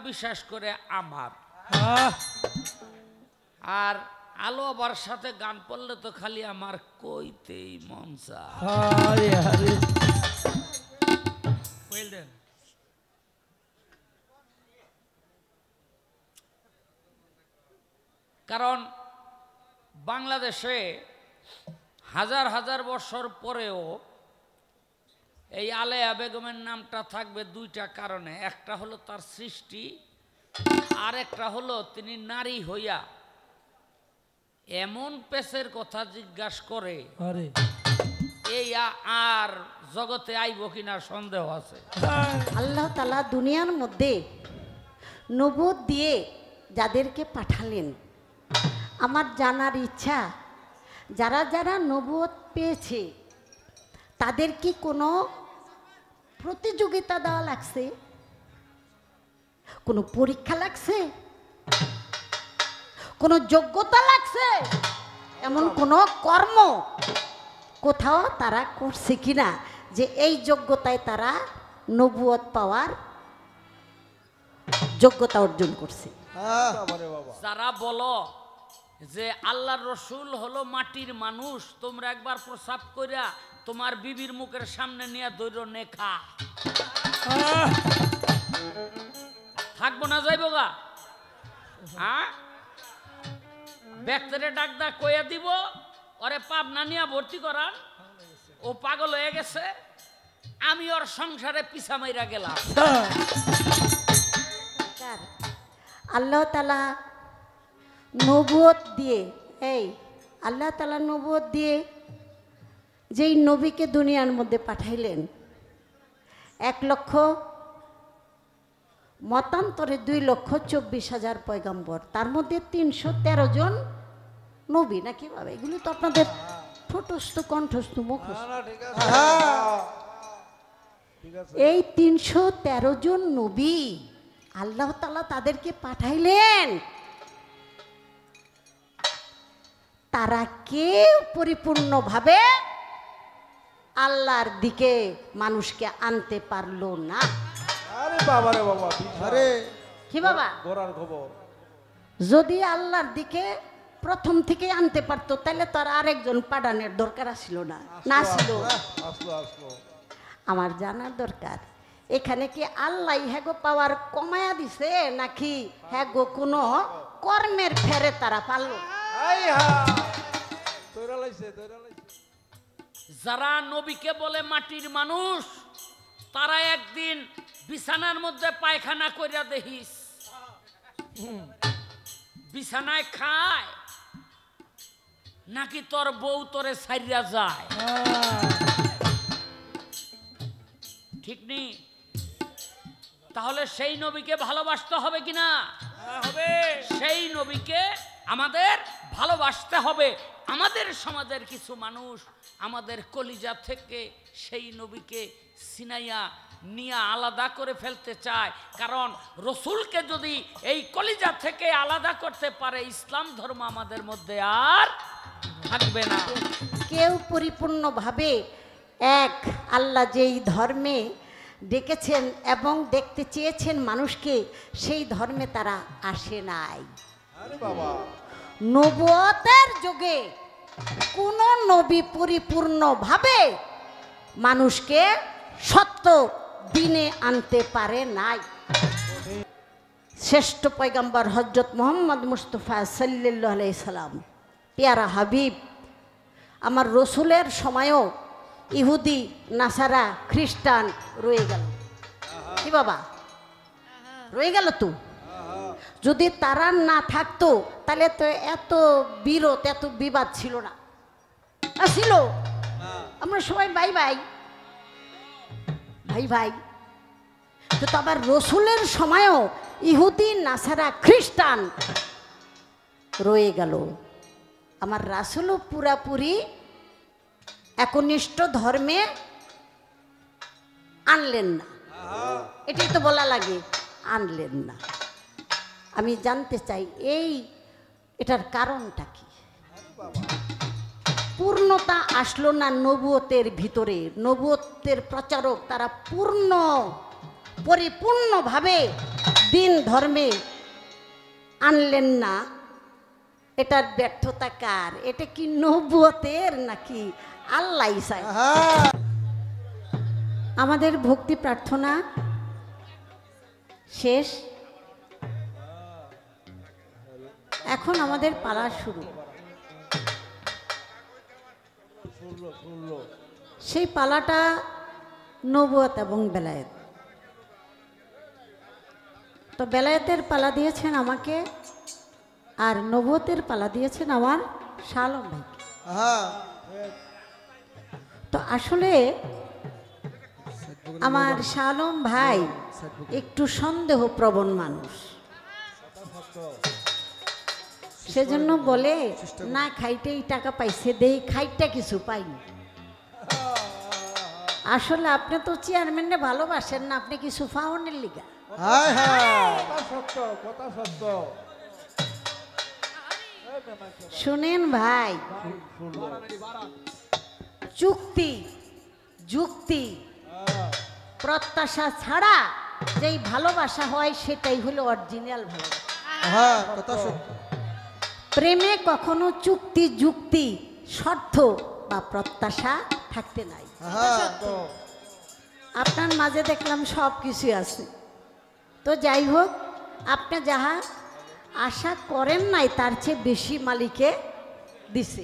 বিশ্বাস করে আমার আর আলো আবার সাথে গান পড়লে তো খালি আমার কইতেই মন চায়। কারণ বাংলাদেশে হাজার হাজার বছর পরেও এই আলেয়া বেগমের নামটা থাকবে দুইটা কারণে। একটা হলো তার সৃষ্টি, আর একটা হলো তিনি নারী হইয়া এমন পেশের কথা জিজ্ঞাসা করে এই আর জগতে আইব কিনা সন্দেহ আছে। আল্লাহ তাআলা দুনিয়ার মধ্যে নবুয়ত দিয়ে যাদেরকে পাঠালেন, আমার জানার ইচ্ছা যারা যারা নবুয়ত পেয়েছে তাদের কি কোনো প্রতিযোগিতা দেওয়া লাগছে, কোনো পরীক্ষা লাগছে, কোনো যোগ্যতা লাগছে, এমন কোনো কর্ম কোথাও তারা করছে কিনা যে এই যোগ্যতায় তারা নবুয়ত পাওয়ার যোগ্যতা অর্জন করছে? যারা বলো যে আল্লাহর রসুল হলো মাটির মানুষ, তোমরা একবার প্রসাব কইরা তোমার বিবির মুখের সামনে নিয়ে দৈর নেখা থাকবো না যাইব গা। হ্যাঁ, ব্যক্তিরে ডাক দা কইয়া দিব ওরে পাবনা নিয়ে ভর্তি করান, ও পাগল হয়ে গেছে, আমি ওর সংসারে পিছা মাইরা গেলাম। আল্লাহ তাআলা নবুয়ত দিয়ে আল্লাহ তাআলা নবুয়ত দিয়ে যেই নবীকে দুনিয়ার মধ্যে পাঠাইলেন, 1 লক্ষ মতান্তরে 2,24,000 পয়গম্বর, তার মধ্যে 313 জন নবী নাকি বাবা? এগুলো তো আপনাদের ঠোঁটস্থ কণ্ঠস্থ মুখস্থ। এই 313 জন নবী আল্লাহ তাআলা তাদেরকে পাঠাইলেন, তারা কেউ পরিপূর্ণভাবে আল্লাহর দিকে মানুষকে আনতে পারলো না। আরে বাবা রে বাবা, আরে কি বাবা, গোরার খবর। যদি আল্লাহর দিকে প্রথম থেকে আনতে পারতো তাহলে তো আর আরেকজন পাঠানোর দরকার ছিল না। না ছিল, আমার জানার দরকার এখানে কি আল্লাহ হ্যাগো পাওয়ার কমায়া দিছে নাকি হ্যাগো কোনো কর্মের ফেরে তারা পারলো? যারা নবীকে বলে মাটির মানুষ, তারা একদিন বিছানার মধ্যে পায়খানা কইরা দেখিস, বিছানায় খায় নাকি তোর বউ তোরে ছাইরা যায়? ঠিক নেই? তাহলে সেই নবীকে ভালোবাসতে হবে কিনা? হবে। সেই নবীকে আমাদের ভালোবাসতে হবে। আমাদের সমাজের কিছু মানুষ আমাদের কলিজা থেকে সেই নবীকে সিনাইয়া নিয়ে আলাদা করে ফেলতে চায়। কারণ রসুলকে যদি এই কলিজা থেকে আলাদা করতে পারে, ইসলাম ধর্ম আমাদের মধ্যে আর থাকবে না। কেউ পরিপূর্ণভাবে এক আল্লাহ যেই ধর্মে ডেকেছেন এবং দেখতে চেয়েছেন মানুষকে, সেই ধর্মে তারা আসে নাই। নবুয়তের যুগে কোন নবী পরিপূর্ণভাবে মানুষকে সত্য দিনে আনতে পারে নাই। শ্রেষ্ঠ পয়গম্বর হযরত মুহাম্মদ মুস্তাফা সাল্লাল্লাহু আলাইহি সাল্লাম, পেয়ারা হাবিব, আমার রসুলের সময়ও ইহুদি নাসারা খ্রিস্টান রয়ে গেল। কি বাবা, রয়ে গেল তো? যদি তারা না থাকতো তাহলে তো এত বিরোধ, এত বিবাদ ছিল না। ছিল, আমরা সবাই ভাই ভাই ভাই ভাই। তো আবার রসুলের সময়ও ইহুদি নাসারা খ্রিস্টান রয়ে গেল। আমার রাসূলও পুরাপুরি একনিষ্ঠ ধর্মে আনলেন না, এটাই তো বলা লাগে, আনলেন না। আমি জানতে চাই এটার কারণটা কি? পূর্ণতা আসলো না নবুয়তের ভিতরে। নবুয়তের প্রচারক তারা পরিপূর্ণভাবে দিন ধর্মে আনলেন না, এটার ব্যর্থতা কার? এটা কি নবুয়তের নাকি আল্লাহ চায়? আমাদের ভক্তি প্রার্থনা শেষ, এখন আমাদের পালা শুরু। সেই পালাটা নবুয়ত এবং বেলায়েত। তো বেলায়েতের পালা দিয়েছেন আমাকে, আর নবুয়তের পালা দিয়েছেন আমার শাহ আলম ভাইকে। তো আসলে আমার শাহ আলম ভাই একটু সন্দেহ প্রবণ মানুষ, সেজন্য বলে না খাইতেই টাকা পাইছে, দেই খাইটা কিছু পাইনি। আসলে আপনি তো চেয়ারম্যানে ভালোবাসেন না, আপনি কিছু ফাউনের লিগা। শুনেন ভাই, চুক্তি যুক্তি প্রত্যাশা ছাড়া যেই ভালোবাসা হয় সেটাই হলো অরিজিনাল ভালোবাসা। প্রেমে কখনো চুক্তি যুক্তি শর্ত বা প্রত্যাশা থাকতে নাই। আপনার মাঝে দেখলাম সব কিছু আছে। তো যাই হোক, আপনি যাহা আশা করেন নাই তার চেয়ে বেশি মালিকে দিছে,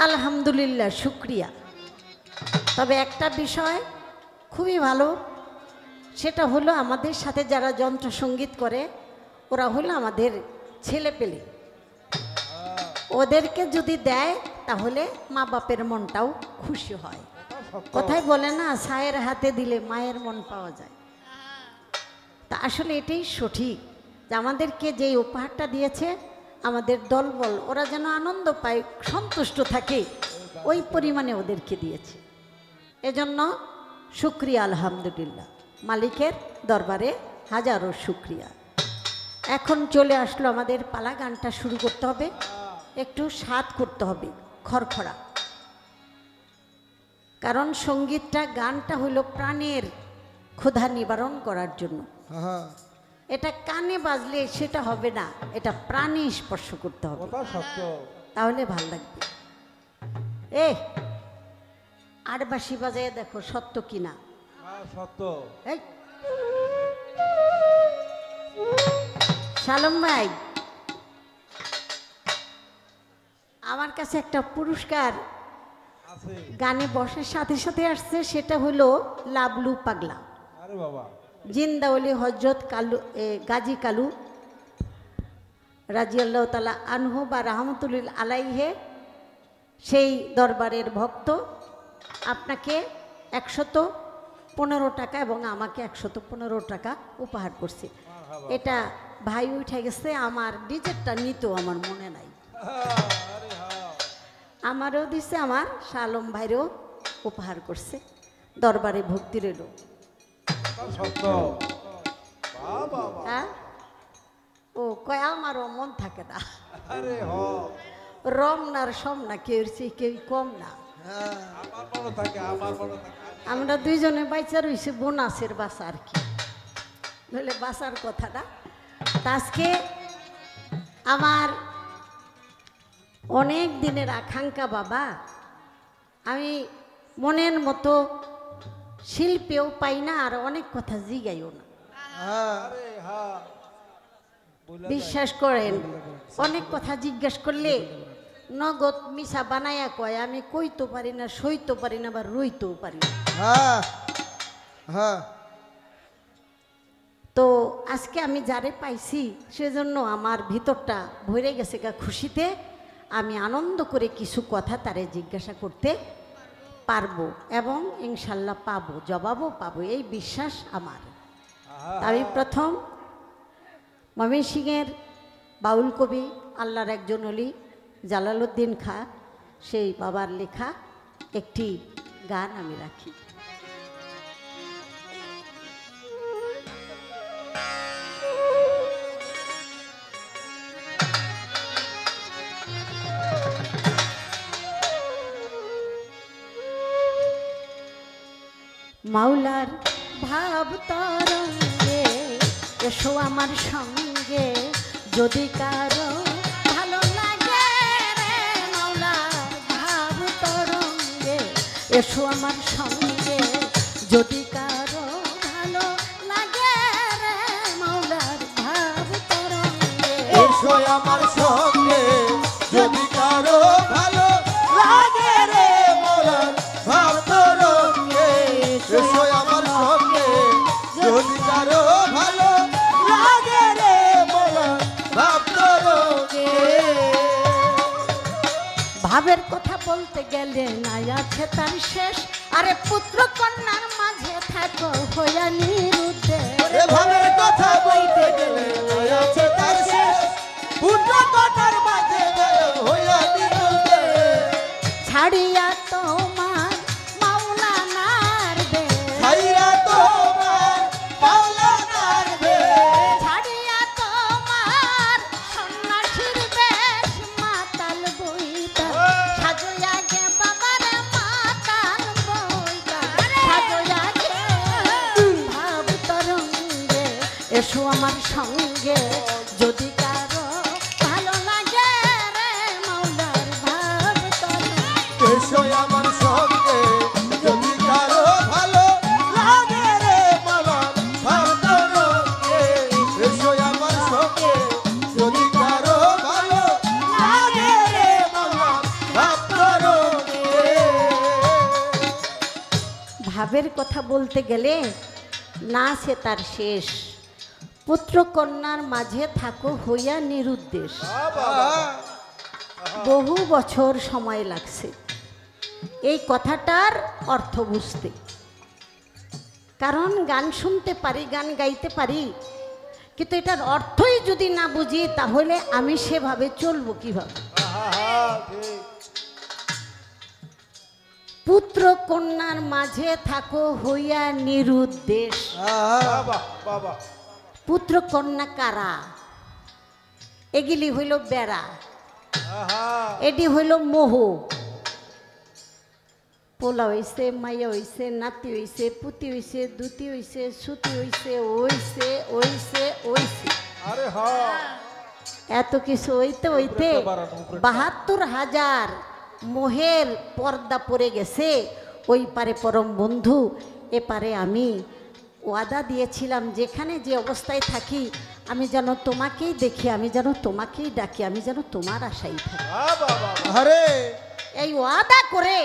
আলহামদুলিল্লাহ, শুক্রিয়া। তবে একটা বিষয় খুবই ভালো, সেটা হলো আমাদের সাথে যারা যন্ত্রসঙ্গীত করে ওরা হলো আমাদের ছেলে পেলে। ওদেরকে যদি দেয় তাহলে মা বাপের মনটাও খুশি হয়। কথাই বলে না, ছায়ের হাতে দিলে মায়ের মন পাওয়া যায়। তা আসলে এটাই সঠিক যে আমাদেরকে যেই উপহারটা দিয়েছে আমাদের দলবল, ওরা যেন আনন্দ পায়, সন্তুষ্ট থাকে, ওই পরিমাণে ওদেরকে দিয়েছে। এজন্য শুক্রিয়া, আলহামদুলিল্লাহ, মালিকের দরবারে হাজারো শুক্রিয়া। এখন চলে আসলো আমাদের পালা, গানটা শুরু করতে হবে, একটু স্বাদ করতে হবে, খড়খড়া। কারণ সঙ্গীতটা, গানটা হলো প্রাণের ক্ষুধা নিবারণ করার জন্য। এটা কানে বাজলে সেটা হবে না, এটা প্রাণে স্পর্শ করতে হবে, তাহলে ভাল লাগবে। আর বাঁশি বাজায় দেখো সত্য কিনা। সত্য। শালম ভাই, আমার কাছে একটা পুরস্কার গানে বসার সাথে সাথে আসছে, সেটা হলো লাবলু পাগলা। জিন্দাউলি হজরত কালু গাজী কালু রাজিয়াল্লাহ তাআলা আনহু বা রাহমাতুল্লিল আলাইহে, সেই দরবারের ভক্ত, আপনাকে 115 টাকা এবং আমাকে 115 টাকা উপহার করছে। এটা ভাই উঠে গেছে, আমার নিজেরটা নিত আমার মনে নাই, আমারও দিছে, আমার শাহ আলম ভাইরও উপহার করছে। দরবারে ভক্তি রইল। হ্যাঁ, ও কয় আমারও মন থাকে না। রমনার সমনা কেউ কেউ কম না, আমরা দুইজনে বাইচা রয়েছে, বোনাসের বাসা আর কি, নইলে বাসার কথাটা। আজকে আমার অনেক দিনের আকাঙ্ক্ষা বাবা, আমি মনের মতো শিল্পেও পাই না, আর অনেক কথা জিগাইও না। বিশ্বাস করেন, অনেক কথা জিজ্ঞাসা করলে নগদ মিশা বানাইয়া কয়, আমি কইতে পারি না, সইতে পারি না, বা রইতেও পারি না। তো আজকে আমি যারে পাইছি সেজন্য আমার ভিতরটা ভরে গেছে গা খুশিতে। আমি আনন্দ করে কিছু কথা তারে জিজ্ঞাসা করতে পারবো এবং ইনশাল্লাহ পাবো, জবাবও পাবো, এই বিশ্বাস আমার। আমি প্রথম ময়মনসিংহের বাউল কবি, আল্লাহর একজন অলি জালালউদ্দিন খাঁ, সেই বাবার লেখা একটি গান আমি রাখি। মাওলার ভাব তরঙ্গে এসো আমার সঙ্গে যদি কারো ভালো লাগে রে মাওলার ভাব তরঙ্গে এসো আমার সঙ্গে যদি কারো ভালো লাগে রে মাওলার ভাব তরঙ্গে এসো আমার সঙ্গে যদি কারো ভালো লাগে রে মোলার ভাব তরঙ্গে এসো আমার সঙ্গে যদি কারো ভালো লাগে রে মোলার ভাব তরঙ্গে ভাবের কথা বলতে গেলে নাই আছে তার শেষ আরে পুত্র কন্যার মাঝে থাকো হইয়া নিরুদ্দেশ এ ভাবের কথা বলতে গেলে আছে তার শেষ পুত্র কন্যার মাঝে হইয়া নিরুদ্দে ছাড়িয়া তোমার মাওলানার দেশ ছাইরা তোমার মাওলানার বেশ ছাড়িয়া তোমার সন্ন্যাসীর বেশ মাতাল বইতা সাজয়া গে বাবার মাতাল বইতা সাজয়া গে ভাব তরঙ্গে এসো আমার সঙ্গে যদি কারো ভালো লাগে রে মাওলার ভাব তরঙ্গে এসো আমার সঙ্গে যদি কারো ভালো লাগে রে মাওলার ভাব তরঙ্গে এসো আমার সঙ্গে যদি কারো ভালো লাগে রে মাওলার ভাব তরঙ্গে ভাবের কথা বলতে গেলে না সে তার শেষ পুত্র কন্যার মাঝে থাকো হইয়া নিরুদ্দেশ বহু বছর সময় লাগছে এই কথাটার অর্থ বুঝতে কারণ গান শুনতে পারি গান গাইতে পারি কিন্তু এটার অর্থই যদি না বুঝি তাহলে আমি সেভাবে চলবো কিভাবে পুত্র কন্যার মাঝে থাকো হইয়া নিরুদ্দেশ বাবা বাবা পুত্র কন্যা কারা এগুলি হইল বেড়া এটি হইল মোহ পোলা হইছে মাইয়া হইছে নাতি হইছে পুতি হইছে দুতি হইছে সুতি হইছে ওইছে ওইছে ওইছে আরে হ্যাঁ এত কিছু হইতে হইতে ৭২,০০০ মোহের পর্দা পড়ে গেছে ওই পারে পরম বন্ধু এপারে আমি ওয়াদা দিয়েছিলাম যেখানে যে অবস্থায় থাকি আমি যেন তোমাকেই দেখি আমি যেন তোমাকেই ডাকি আমি যেন তোমার আশাই থাকি আরে এই ওয়াদা করে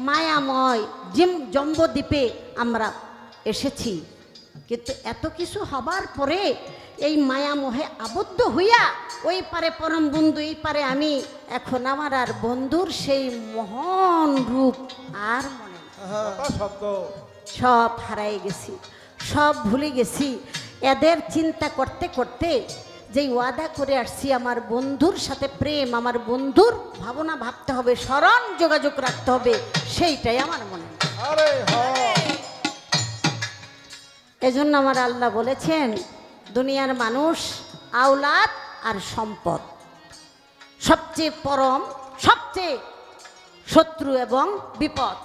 মায়াময় জম্বদ্বীপে আমরা এসেছি কিন্তু এত কিছু হবার পরে এই মায়ামোহে আবদ্ধ হইয়া ওই পারে পরম বন্ধু এই পারে আমি এখন আমার আর বন্ধুর সেই মহান রূপ আর মনে নেই। সব হারাই গেছি সব ভুলে গেছি এদের চিন্তা করতে করতে যেই ওয়াদা করে আসছি আমার বন্ধুর সাথে প্রেম আমার বন্ধুর ভাবনা ভাবতে হবে স্মরণ যোগাযোগ রাখতে হবে সেইটাই আমার মনে নেই। আরে হ্যাঁ এজন্য আমার আল্লাহ বলেছেন দুনিয়ার মানুষ আওলাদ আর সম্পদ সবচেয়ে পরম সবচেয়ে শত্রু এবং বিপদ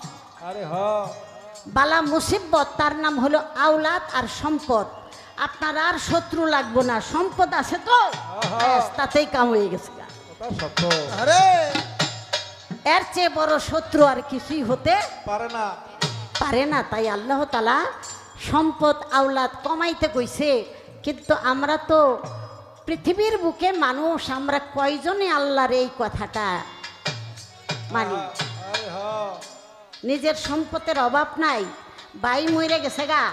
আরে হ্যাঁ বালা মুসিবত তার নাম হলো আওলাদ আর সম্পদ আপনার আর শত্রু লাগবো না সম্পদ আছে তো ব্যাস, তাতেই কাম হয়ে গেছে সত্য আরে এর চেয়ে বড় শত্রু আর কিছুই হতে পারে না পারে না তাই আল্লাহ তাআলা সম্পদ আওলাদ কমাইতে কইছে কিন্তু আমরা তো পৃথিবীর বুকে মানুষ আমরা কয়জনে আল্লাহর এই কথাটা মানি আরে হ্যাঁ নিজের সম্পদের অভাব নাই বাই মরে গেছে গা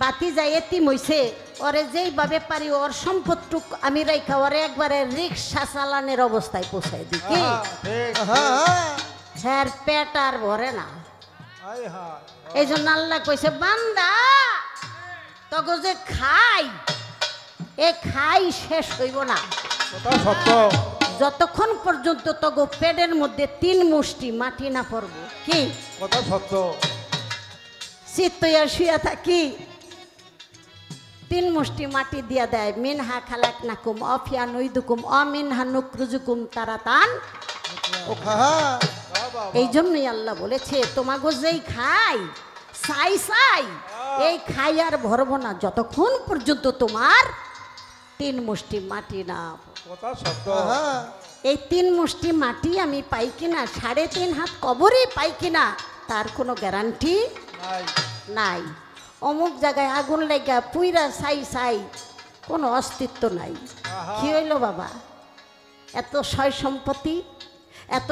বাতি যাই এতিম হইছে ওরে যেইভাবে পারি ওর সম্পদটুক আমি রাইখা ওরে একবারে রিক্সা চালানের অবস্থায় পৌঁছাই দিই কি ঠিক হ্যাঁ পেট আর ভরে না আয় হ্যাঁ এই জন্য আল্লাহ কইছে বান্দা তখন যে খাই এ খাই শেষ হইব না কথা সত্য যতক্ষণ পর্যন্ত তগো পেটের মধ্যে 3 মুষ্টি মাটি না পড়ব কি কথা সত্য চিত্তইয়া শুয়া থাকি 3 মুষ্টি মাটি দিয়া দেয় মিনহা খালাকনাকুম অফিয়া নুইদুকুম অমিনহা নুকরুজুকুম তারাতান এই জন্যই আল্লাহ বলেছে তোমাগো যেই খাই চাই চাই এই খাই আর ভরবো না যতক্ষণ পর্যন্ত তোমার 3 মুষ্টি মাটি না। কথা সত্য। এই 3 মুষ্টি মাটি আমি পাই কিনা, 3.5 হাত কবরে পাই কিনা, তার কোনো গ্যারান্টি নাই। নাই। অমুক জায়গায় আগুন লাগা পুইরা ছাই ছাই, কোনো অস্তিত্ব নাই। কি হইল বাবা? এত সয় সম্পত্তি, এত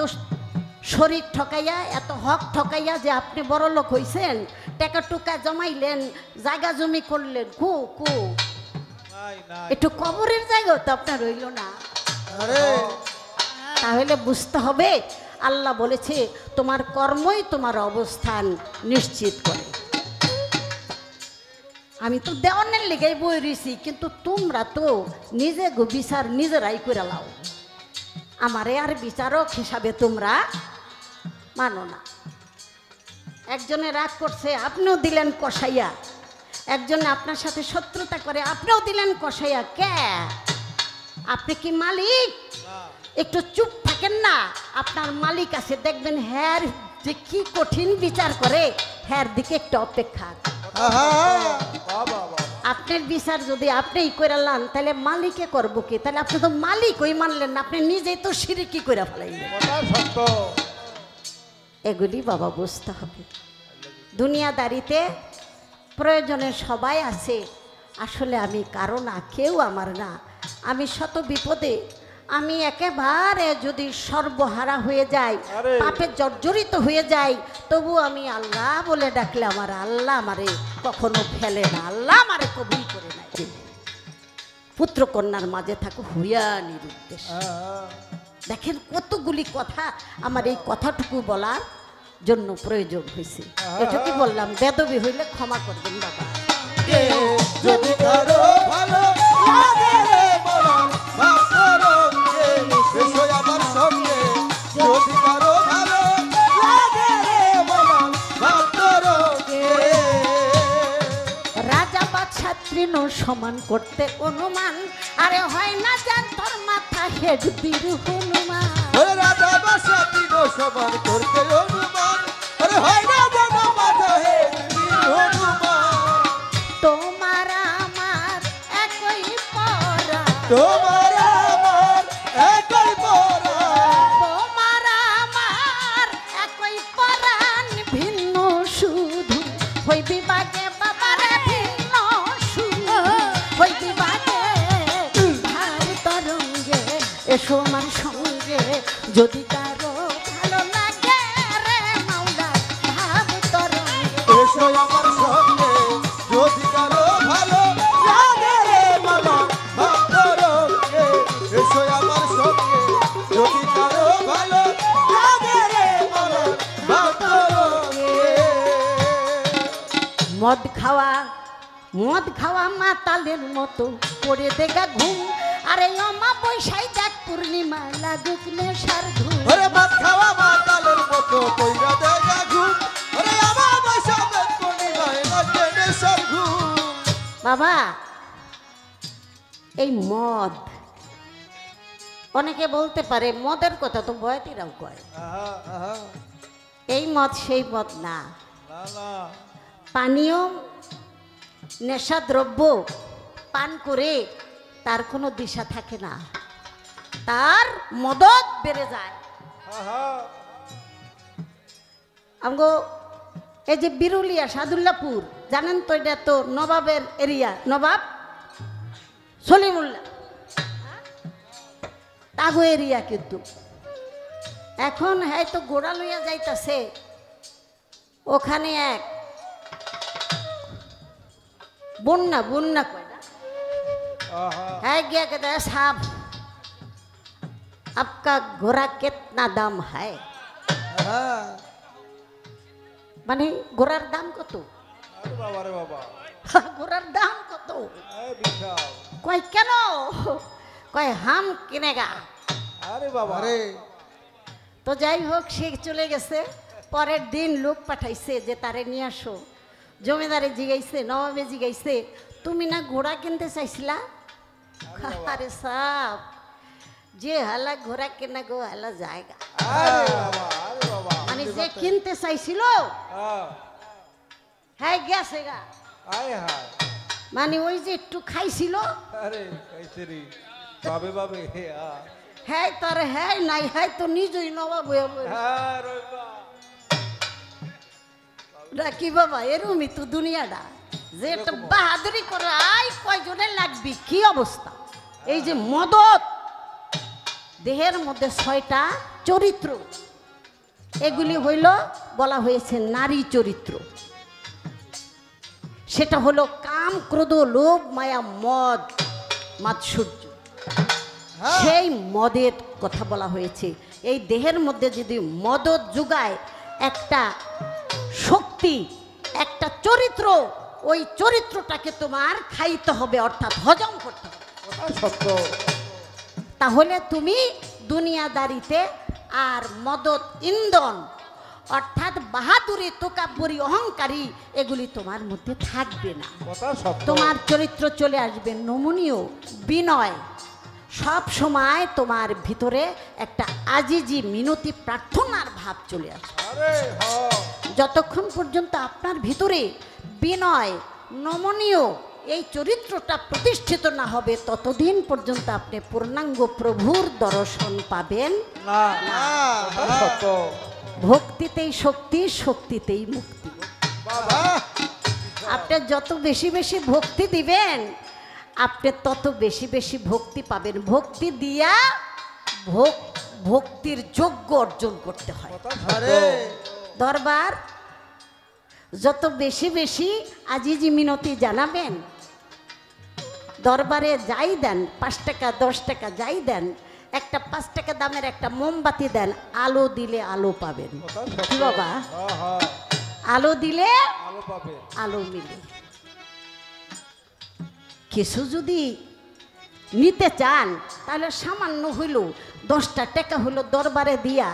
শরীর ঠকাইয়া, এত হক ঠকাইয়া যে আপনি বড় লোক হইছেন, টাকা টুকা জমাইলেন, জায়গা জমি করলেন, কু কু নাই নাই। একটু কবরের জায়গাও তো আপনার রইল না। আরে তাহলে বুঝতে হবে আল্লাহ বলেছে তোমার কর্মই তোমার অবস্থান নিশ্চিত করে। আমি তো দেওয়ানের লেগেই বই রইছি, কিন্তু তোমরা তো নিজে গো বিচার নিজেরাই করে লাও। আমারে আর বিচারক হিসাবে তোমরা মানো না। একজনে রাগ করছে, আপনিও দিলেন কষাইয়া। একজনে আপনার সাথে শত্রুতা করে, আপনিও দিলেন কষাইয়া। কে? আপনি কি মালিক? একটু চুপ থাকেন না। আপনার মালিক আছে, দেখবেন হ্যার যে কি কঠিন বিচার করে, হ্যার দিকে একটু অপেক্ষা। আপনার বিচার যদি আপনিই করে লান, তাহলে মালিকে করবো কি? তাহলে আপনি তো মালিক ওই মানলেন না, আপনি নিজেই তো শিরকি করে ফেলাইলেন। এগুলি বাবা বুঝতে হবে। দুনিয়াদারিতে প্রয়োজনে সবাই আছে, আসলে আমি কারো না, কেউ আমার না। আমি শত বিপদে, আমি একেবারে যদি সর্বহারা হয়ে যাই, পাপে জর্জরিত হয়ে যাই, তবু আমি আল্লাহ বলে ডাকলে আমার আল্লাহ আমারে কখনো ফেলে না, আল্লাহ আমারে কবুল করে না। পুত্র কন্যার মাঝে থাকো হুইয়া নিরুদ্দেশ। দেখেন কতগুলি কথা আমার এই কথাটুকু বলার জন্য প্রয়োজন হয়েছে। এটুকু বললাম, বেদবি হইলে ক্ষমা করবেন বাবা। যদি কারো ভালো লাগে রে মরণ, ভাব করো কে এসো আমার সঙ্গে। যদি কারো ভালো লাগে রে মরণ, ভাব করো কে। রাজা বাদশা তৃণ সমান করতে অনুমান, আরে হয় না যান তোর মাথা হেড বীর হনুমান। ওরে রাজা বাদশা তৃণ সমান করতে অনুমান, আরে হয় না যেন মাথা হে বীর হনুমান। তোমার আমার একই পরা, তোমার আমার একই পরা, তোমার আমার একই পরাণ, ভিন্ন শুধু হই বিভাগে বাবারে, ভিন্ন শুধু হই বিভাগে। ভার তরঙ্গে এসো আমার সঙ্গে, যদি কারো ভালো লাগে রে মাওলা, ভাব তরঙ্গে এসো আমার সঙ্গে। যদি কারো ভালো লাগে রে মামা, ভাব করো কে এসো আমার সঙ্গে। যদি কারো ভালো লাগে রে মামা, ভাব করো কে। মদ খাওয়া মাতালের মতো পড়ে দেখা ঘুম, আরে অমাবস্যায় দেখ পূর্ণিমা লাগুক নেশার ঘুম। ওরে ভাত খাওয়া মাতালের মতো কইরা দেখা ঘুম, ওরে আমার বসা পূর্ণিমায় লাগে নেশার ঘুম। বাবা, এই মদ, অনেকে বলতে পারে মদের কথা তো বয়াতিরাও কয়, এই মদ সেই মদ না। পানীয় নেশা দ্রব্য পান করে তার কোনো দিশা থাকে না, তার মদত বেড়ে যায়। আমগো এই যে বিরুলিয়া সাদুল্লাপুর, জানেন তো, এটা তো নবাবের এরিয়া, নবাব সলিমুল্লাহ তাগো এরিয়া। কিন্তু এখন হ্যাঁ তো গোড়া লইয়া যাইতাছে, ওখানে এক বন্যা কয় না, হ্যাঁ গিয়া কে দেয় সাহেব आपका घोड़ा कितना दाम है, মানে ঘোড়ার দাম কত? ঘোড়ার দাম কত? কয় কেন? কয় হাম কিনেগা। আরে বাবা রে। তো যাই হোক, সে চলে গেছে। পরের দিন লোক পাঠাইছে যে তারে নিয়ে আসো। জমিদারে জিগাইছে, নবাবে জিগাইছে, তুমি না ঘোড়া কিনতে চাইছিলা? আরে সাহেব, যে হালা ঘোড়া কেনা গো হালা জায়গা, মানে যে কিনতে চাইছিল হ্যাঁ গেছে গা, আয় হায় মানে ওই যে একটু খাইছিল, আরে কাইছেরি বাবে বাবে হে হ্যাঁ তার হ্যাঁ নাই হ্যাঁ তো নিজেই নবাব হয়ে বসে। হ্যাঁ রইবা রাখি বাবা এরমই তো দুনিয়াটা, যে একটা বাহাদুরি করে আই কয়জনে লাগবি কি অবস্থা। এই যে মদত, দেহের মধ্যে 6টা চরিত্র, এগুলি হইল বলা হয়েছে নারী চরিত্র। সেটা হলো কাম, ক্রোধ, লোভ, মায়া, মদ, মাৎসর্য। সেই মদের কথা বলা হয়েছে। এই দেহের মধ্যে যদি মদত যোগায় একটা শক্তি, একটা চরিত্র, ওই চরিত্রটাকে তোমার খাইতে হবে, অর্থাৎ হজম করতে হবে। সত্য তাহলে তুমি দুনিয়াদারিতে আর মদত, ইন্ধন অর্থাৎ বাহাদুরি, তোকাব্বরি, অহংকারী এগুলি তোমার মধ্যে থাকবে না। কথা সত্য তোমার চরিত্র চলে আসবে নমনীয়, বিনয়। সব সময় তোমার ভিতরে একটা আজিজি, মিনতি, প্রার্থনার ভাব চলে আসবে। আরে হ্যাঁ যতক্ষণ পর্যন্ত আপনার ভিতরে বিনয়, নমনীয় এই চরিত্রটা প্রতিষ্ঠিত না হবে, ততদিন পর্যন্ত আপনি পূর্ণাঙ্গ প্রভুর দর্শন পাবেন না না কথা সত্য ভক্তিতেই শক্তি, শক্তিতেই মুক্তি। বাবা আপনি যত বেশি বেশি ভক্তি দিবেন, আপনি তত বেশি বেশি ভক্তি পাবেন। ভক্তি দিয়া ভক্তির যোগ্য অর্জন করতে হয়। কথা আরে দরবার যত বেশি বেশি আজিজি মিনতি জানাবেন, দরবারে যাই দেন, 5 টাকা 10 টাকা যাই দেন, একটা 5 টাকা দামের একটা মোমবাতি দেন, আলো দিলে আলো পাবেন। কথা কি সত্য বাবা, হ্যাঁ হ্যাঁ আলো দিলে আলো পাবে আলো মিলে। কিছু যদি নিতে চান তাহলে সামান্য হইল 10টা টাকা হইলো দরবারে দিয়া,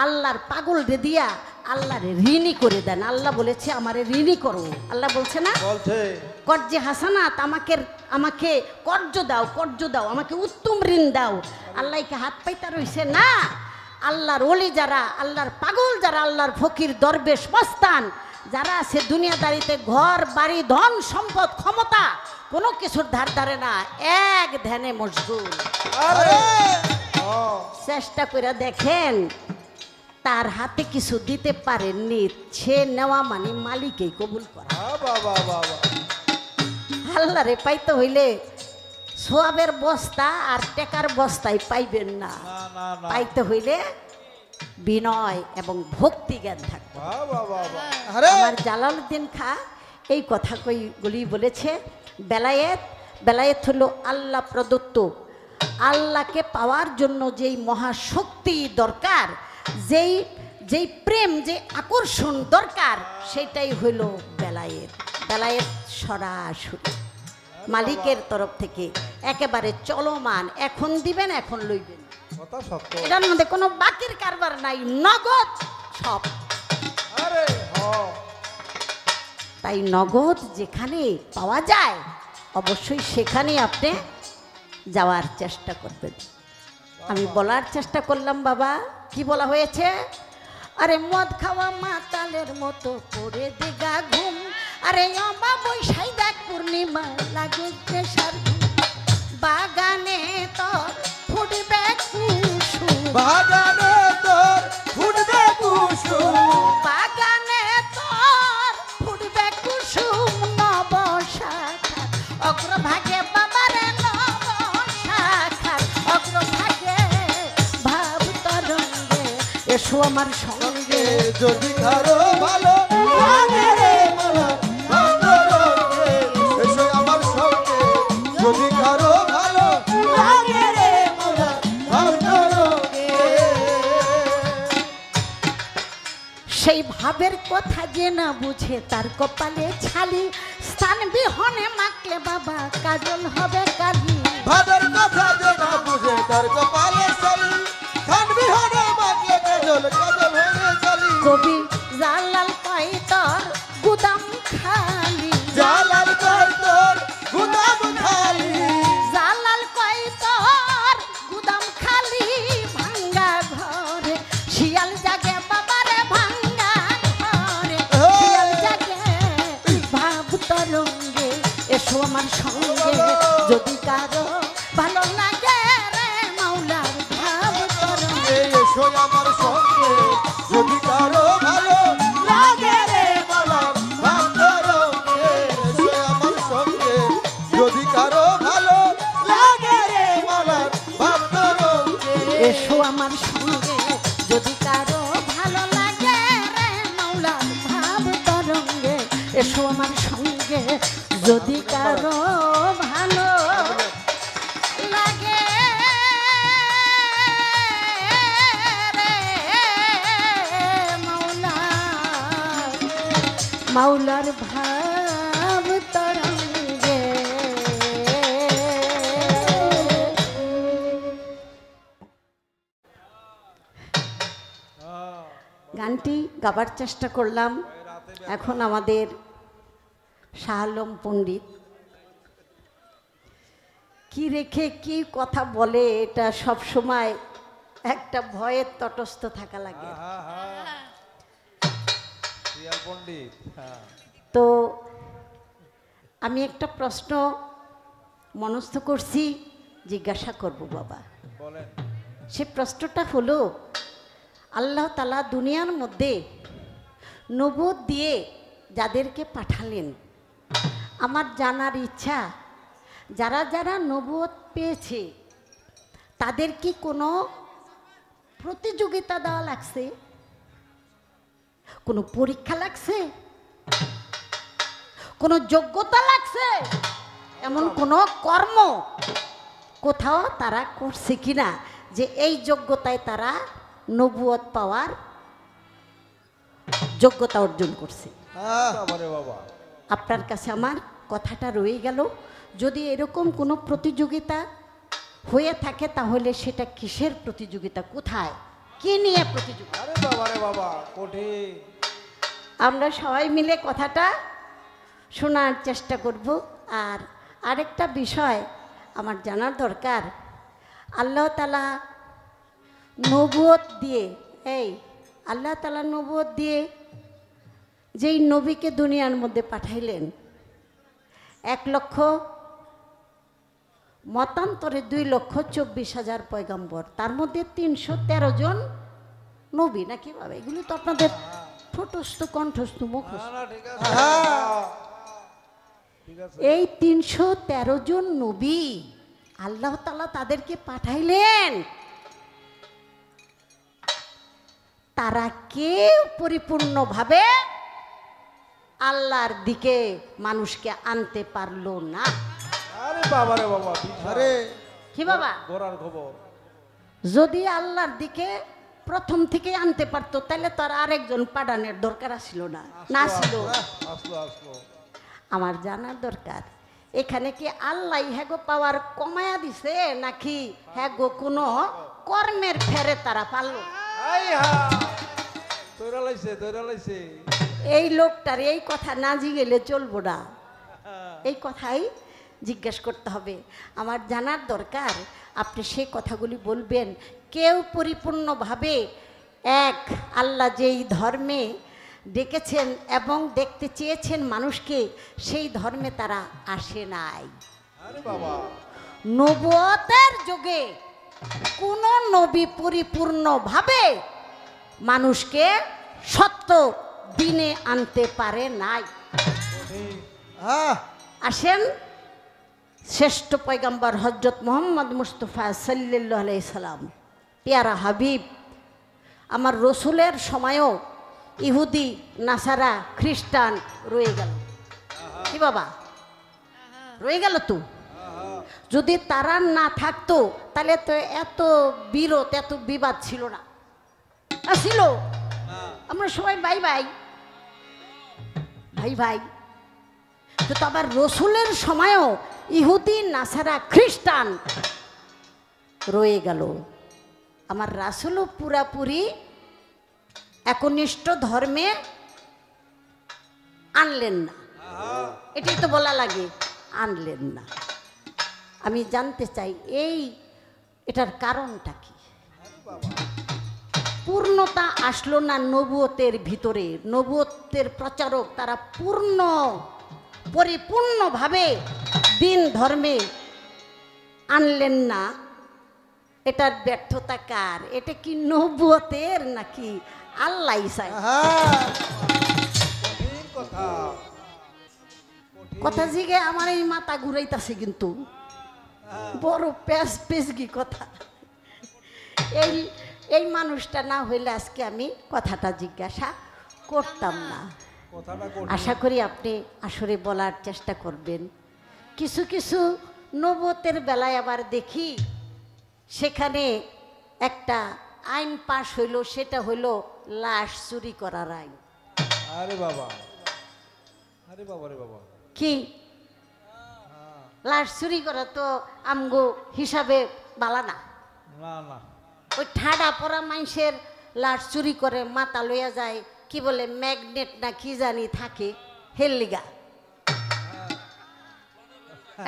আল্লাহর পাগলরে দিয়া আল্লাহরে ঋণী করে দেন। আল্লাহ বলেছে আমারে ঋণী করো, আল্লাহ বলছে না বলছে কর্জে হাসানাত, আমাকে কর্জ দাও, কর্জ দাও, আমাকে উত্তম ঋণ দাও। আল্লাহকে হাত পাইতা রইছে না। আল্লাহর ওলি যারা, আল্লাহর পাগল যারা, আল্লাহর ফকির, দরবেশ, মস্তান যারা আছে দুনিয়াদারিতে, ঘর বাড়ি, ধন সম্পদ, ক্ষমতা কোনো কিছুর ধার ধারে না, এক ধ্যানে মশগুল। আরে চেষ্টা করে দেখেন, তার হাতে কিছু দিতে পারেননি, সে নেওয়া মানে মালিকেই কবুল করা। বাবা বাবা আল্লাহরে পাইতে হইলে সোয়াবের বস্তা আর টেকার বস্তায় পাইবেন না। না না না পাইতে হইলে বিনয় এবং ভক্তি জ্ঞান থাকবে। বাবা বাবা আমার জালালউদ্দিন খাঁ এই কথাগুলি বলেছে। বেলায়েত হলো আল্লাহ প্রদত্ত, আল্লাহকে পাওয়ার জন্য যেই মহাশক্তি দরকার, যেই প্রেম, যে আকর্ষণ দরকার, সেটাই হইল বেলায়েত। সরাসরি মালিকের তরফ থেকে একেবারে চলমান, এখন দিবেন এখন লইবেন, কথা সত্য এটার মধ্যে কোনো বাকির কারবার নাই, নগদ সব। আরে হ্যাঁ তাই নগদ যেখানে পাওয়া যায় অবশ্যই সেখানে আপনি যাওয়ার চেষ্টা করবেন। আমি বলার চেষ্টা করলাম বাবা, কি বলা হয়েছে? আরে মদ খাওয়া মাতালের মতো করে দিগা ঘুম, আরে অমাবস্যাই দেখ পূর্ণিমা লাগে প্রেসার ঘুম, বাগানে তোর ফুটবে কুসুম, বাগানে তোর ফুটবে কুসুম, বাগানে তোর ফুটবে কুসুম, নবশাখা অগ্রভাগে বাবারে, নবশাখা অগ্রভাগে ভাব তরঙ্গে এসো আমার সঙ্গে। যদি কারো ভালো লাগে রে মালা ভাঙ্গরঙ্গে, এসো আমার সঙ্গে। যদি কারো ভালো লাগে রে মালা ভাঙ্গরঙ্গে, সেই ভাবের কথা যে না বুঝে তার কপালে ছালি, স্থান বিহনে মাখলে বাবা কাজল হবে কালি। ভাবের কথা যে না বুঝে তার কপালে চলি, ধান বিহনে মাখলে কাজল কাজল হয়ে চলি। কবি জালাল কয় তোর গুদাম খালি, জালাল কয় তোর গুদাম খালি, জালাল কয় তোর গুদাম খালি, ভাঙ্গা ঘরে শিয়াল জাগে বাবারে, ভাঙ্গা ঘরে শিয়াল জাগে ভাব তরঙ্গে ভালো লাগে রে মাওলার ভাব তরঙ্গে। এসো আমার সঙ্গে যদি কারো ভালো লাগে রে মালার ভাব তরঙ্গে। এসো আমার সঙ্গে যদি কারো ভালো লাগে রে মালার ভাব তরঙ্গে। এসো আমার সঙ্গে যদি কারো ভালো লাগে রে মাওলার ভাব তরঙ্গে। এসো আমার সঙ্গে যদি কারো ভালো লাগে রে মাওলার ভাব তরঙ্গে। গানটি গাবার চেষ্টা করলাম। এখন আমাদের শাহ আলম পণ্ডিত কি রেখে কি কথা বলে, এটা সব সময় একটা ভয়ের তটস্থ থাকা লাগে। পণ্ডিত তো আমি একটা প্রশ্ন মনস্থ করছি, জিজ্ঞাসা করব বাবা। বলেন। সে প্রশ্নটা হলো, আল্লাহ তাআলা দুনিয়ার মধ্যে নবুয়ত দিয়ে যাদেরকে পাঠালেন, আমার জানার ইচ্ছা যারা যারা নবুয়ত পেয়েছে তাদের কি কোনো প্রতিযোগিতা দেওয়া লাগছে, কোনো পরীক্ষা লাগছে, কোনো যোগ্যতা লাগছে, এমন কোনো কর্ম কোথাও তারা করছে কিনা যে এই যোগ্যতায় তারা নবুয়ত পাওয়ার যোগ্যতা অর্জন করছে? বাবা আপনার কাছে আমার কথাটা রয়ে গেল, যদি এরকম কোনো প্রতিযোগিতা হয়ে থাকে তাহলে সেটা কিসের প্রতিযোগিতা, কোথায়, কি নিয়ে প্রতিযোগিতা? আরে বাবা রে বাবা কঠিন। আমরা সবাই মিলে কথাটা শোনার চেষ্টা করব। আর আরেকটা বিষয় আমার জানার দরকার, আল্লাহ তাআলা নবুয়ত দিয়ে, আল্লাহ তাআলা নবুয়ত দিয়ে যেই নবীকে দুনিয়ার মধ্যে পাঠাইলেন, 1 লক্ষ মতান্তরে 2,24,000 পয়গম্বর, তার মধ্যে 313 জন নবী, নাকি বাবা? এগুলো তো আপনাদের ঠোঁটস্থ কণ্ঠস্থ মুখস্থ। এই 313 জন নবী আল্লাহ তাআলা তাদেরকে পাঠাইলেন, তারা কেউ পরিপূর্ণভাবে আল্লাহর দিকে মানুষকে আনতে পারলো না। আরে বাবা রে বাবা, আরে কি বাবা, গোরার খবর। যদি আল্লাহর দিকে প্রথম থেকে আনতে পারতো তাহলে তো আর আরেকজন পাঠানোর দরকার ছিল না, না ছিল। আমার জানার দরকার, এখানে কি আল্লাহ হ্যাগো পাওয়ার কমায়া দিছে নাকি হ্যাগো কোনো কর্মের ফেরে তারা পারলো? এই লোকটার এই কথা না জিগেলে চলবো না, এই কথাই জিজ্ঞেস করতে হবে। আমার জানার দরকার, আপনি সেই কথাগুলি বলবেন। কেউ পরিপূর্ণভাবে এক আল্লাহ যেই ধর্মে ডেকেছেন এবং দেখতে চেয়েছেন মানুষকে, সেই ধর্মে তারা আসে নাই। নবুয়তের যুগে কোন নবী পরিপূর্ণভাবে মানুষকে সত্য দিনে আনতে পারে নাই। আসেন শ্রেষ্ঠ পয়গম্বর হযরত মুহাম্মদ মুস্তাফা সাল্লাল্লাহু আলাইহি সাল্লাম, পেয়ারা হাবিব, আমার রসুলের সময়ও ইহুদি নাসারা খ্রিস্টান রয়ে গেল। কি বাবা, রয়ে গেল তো? যদি তারা না থাকতো তাহলে তো এত বিরোধ, এত বিবাদ ছিল না, ছিল। আমরা সবাই ভাই ভাই ভাই ভাই। তো আবার রসুলের সময়ও ইহুদি নাসারা খ্রিস্টান রয়ে গেল। আমার রাসূলও পুরাপুরি একনিষ্ঠ ধর্মে আনলেন না, এটাই তো বলা লাগে, আনলেন না। আমি জানতে চাই এটার কারণটা কি? পূর্ণতা আসলো না নবুয়তের ভিতরে। নবুয়তের প্রচারক তারা পরিপূর্ণভাবে দিন ধর্মে আনলেন না, এটার ব্যর্থতা কার? এটা কি নবুয়তের নাকি আল্লাহ চায়? হ্যাঁ কঠিন কথা, কথা জিগে আমার এই মাথা ঘুরাইতাছে, কিন্তু বড় পেশগি কথা। এই এই মানুষটা না হইলে আজকে আমি কথাটা জিজ্ঞাসা করতাম না। কথাটা কঠিন। আশা করি আপনি আসরে বলার চেষ্টা করবেন। কিছু কিছু নবুয়তের বেলায় আবার দেখি সেখানে একটা আইন পাশ হইল, সেটা হইল লাশ চুরি করার আইন। আরে বাবা, আরে বাবা রে বাবা, কি লাশ চুরি করা তো আমগো হিসাবে বালা না। না না, ওই ঠাডা পরা মানুষের লাশ চুরি করে মাথা লইয়া যায়, কি বলে ম্যাগনেট না কি জানি থাকে, হেল লিগা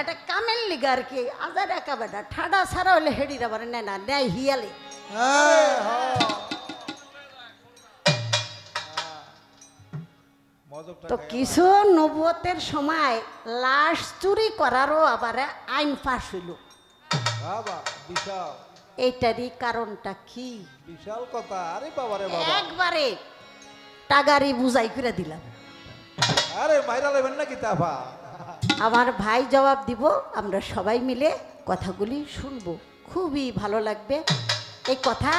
এটা কামের লিগা আর কি। আজার একা বেটা ঠাডা ছাড়া হলে হেডির আবার নেয় না, নেয় হিয়ালে। হ্যাঁ হ্যাঁ মজকটা তো কিছু নবুয়তের সময় লাশ চুরি করারও আবার আইন পাশ হইল। বাবা বিশাল, এইটারই কারণটা কি? বিশাল কথা। আরে বাবা রে বাবা, একবারে টাগারি বুঝাই করে দিলাম। আরে মাইরা লেবেন নাকি তাফা? আমার ভাই জবাব দিব, আমরা সবাই মিলে কথাগুলি শুনবো, খুবই ভালো লাগবে। এই কথা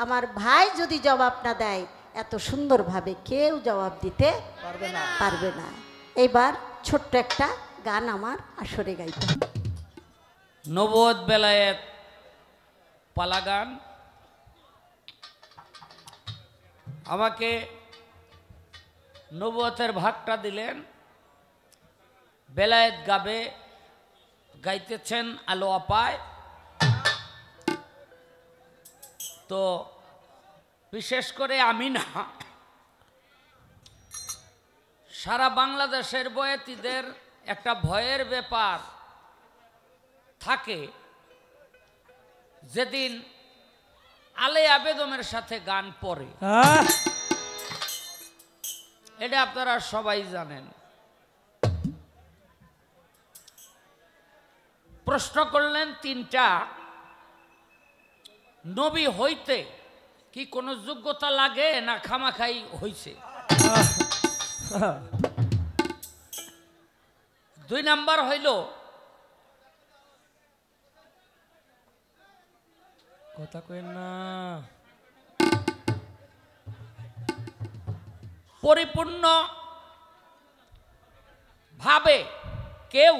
আমার ভাই যদি জবাব না দেয়, এত সুন্দরভাবে কেউ জবাব দিতে পারবে না। এবার ছোট্ট একটা গান আমার আসরে গাইতে হবে। নবদ বেলায়েত পালা গান। আমাকে নবুয়তের ভাগটা দিলেন, বেলায়েত গাবে গাইতেছেন আলো আপায়। তো বিশেষ করে আমি না, সারা বাংলাদেশের বয়াতিদের একটা ভয়ের ব্যাপার থাকে, যেদিন আলেয়া বেগমের সাথে গান পড়ে। এটা আপনারা সবাই জানেন। প্রশ্ন করলেন তিনটা, নবী হইতে কি কোনো যোগ্যতা লাগে না খামাখাই হইছে? 2 নাম্বার হইল কথা কই না, পরিপূর্ণ ভাবে কেউ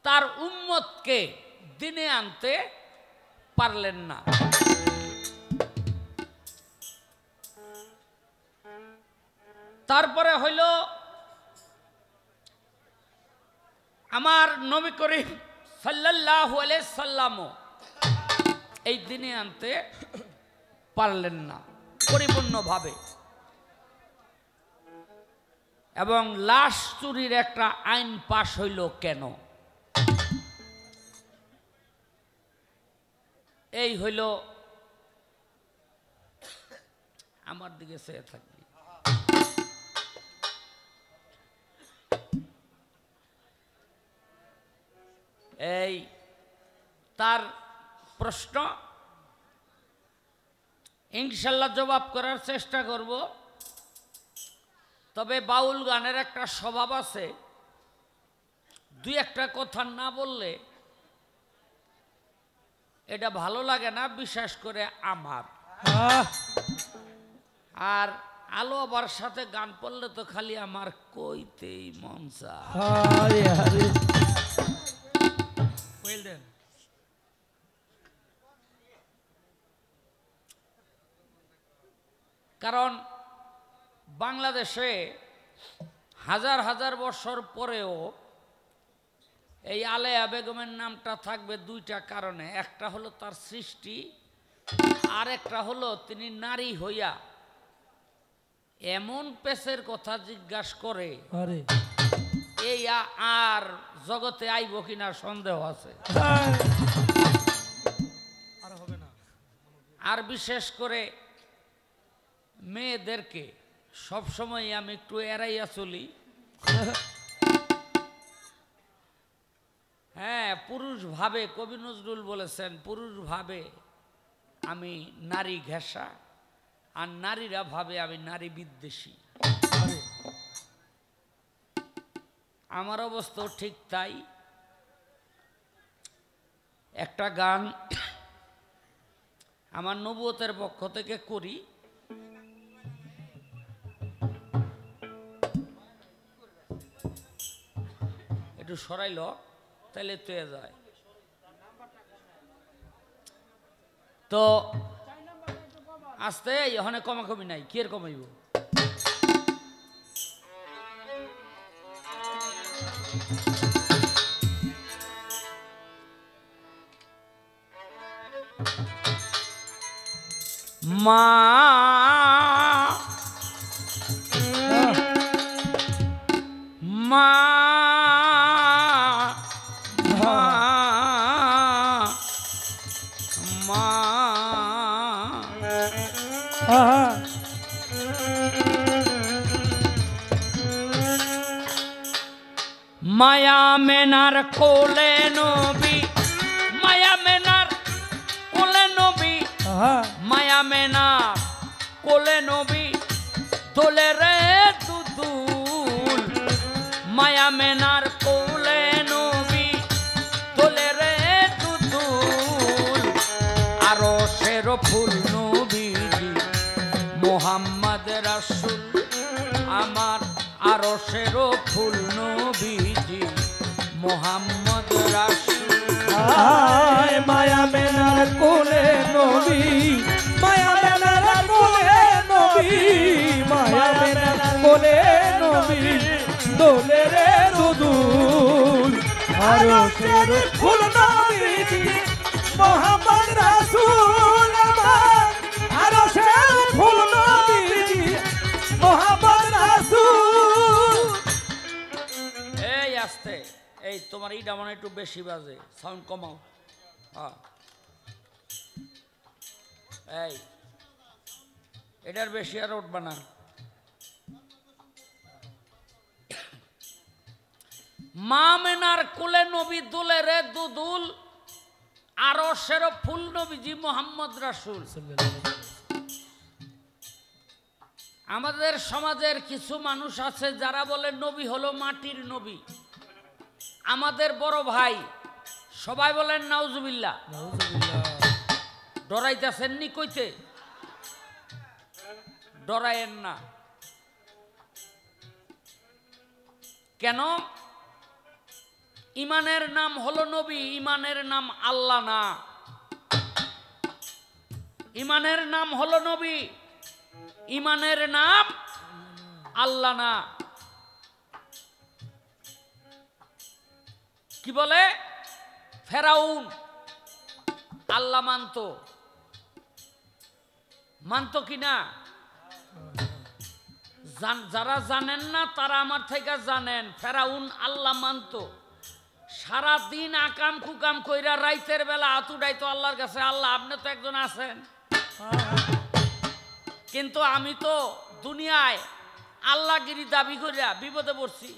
তার উম্মতকে দিনে আনতে পারলেন না। তারপরে হইল আমার নবী করিম সাল্লাল্লাহু আলাইহি সাল্লাম এই দিনে আনতে পারলেন না পরিপূর্ণভাবে। এবং লাশ চুরির একটা আইন পাশ হইল কেন? এই হইল, আমার দিকে চেয়ে থাকবি। এই তার প্রশ্ন, ইনশাল্লাহ জবাব করার চেষ্টা করব। তবে বাউল গানের একটা স্বভাব আছে, 2-1 কথা না বললে এটা ভালো লাগে না, বিশেষ করে আমার। আর আলো আবার সাথে গান পড়লে তো খালি আমার কইতেই মন চায়। কারণ বাংলাদেশে হাজার হাজার বছর পরেও এই আলেয়া বেগমের নামটা থাকবে 2টা কারণে। একটা হলো তার সৃষ্টি, আর একটা হলো তিনি নারী হইয়া এমন পেশের কথা জিজ্ঞাসা করে, এই আর জগতে আইব কিনা সন্দেহ আছে। আর বিশেষ করে মেয়েদেরকে সবসময় আমি একটু এড়াইয়া চলি। হ্যাঁ, পুরুষ ভাবে, কবি নজরুল বলেছেন, পুরুষ ভাবে আমি নারী ঘেঁষা, আর নারীরা ভাবে আমি নারী বিদ্বেষী। আমার অবস্থাও ঠিক তাই। একটা গান আমার নবুয়তের পক্ষ থেকে করি। একটু সরাইল তাইলে তো যায়। তো আস্তে এখানে কমাকমি নাই, কি এর কমাইব? মা মা মা মায়া মেনার কোলে নবী, মায়া মেনার কোলে নবী, মায়া মেনার কোলে নবী, দোলে রে দুদুল। মায়া মেনার কোলে নবী, দোলে রে দুদুল। আরো শের ফুল নবীজি মোহাম্মদ রাসূল আমার, আরো শের ফুল নবীজি মোহাম্মদ রাসূল। মায়া মেনার কোলে নবী, মায়া মেনার কোলে নবী, মায়া মেনার কোলে নবী, দোলে রে দুদুল। আরশের ফুল নবীজি মোহাম্মদ রাসূল আমার, আরশের ফুল নবীজি মোহাম্মদ রাসূল। এই আস্তে, এই তোমার এইটা মনে একটু বেশি বাজে, সাউন্ড কমাও। হ্যাঁ, এই এটার বেশি আর উঠবে না। মা মেনার কোলে নবী, দোলে রে দুদুল। আরশের ফুল নবীজি মোহাম্মদ রাসূল। আমাদের সমাজের কিছু মানুষ আছে যারা বলে নবী হলো মাটির নবী। আমাদের বড় ভাই সবাই বলেন নাউজুবিল্লাহ। ডরাইতেছেন নি কইতে? ডরায়েন না। কেন? ইমানের নাম হলো নবী, ইমানের নাম আল্লাহ না। ইমানের নাম হলো নবী, ইমানের নাম আল্লাহ না। কি বলে? ফেরাউন আল্লাহ মানতো, মানতো কিনা? যারা জানেন না তারা আমার থেকে জানেন, ফেরাউন আল্লাহ মানতো। সারাদিন আকাম কুকাম কইরা রাইতের বেলা হাত উঠাইতো আল্লাহর কাছে, আল্লাহ আপনি তো একজন আছেন, কিন্তু আমি তো দুনিয়ায় আল্লাহগিরি দাবি করিয়া বিপদে পড়ছি।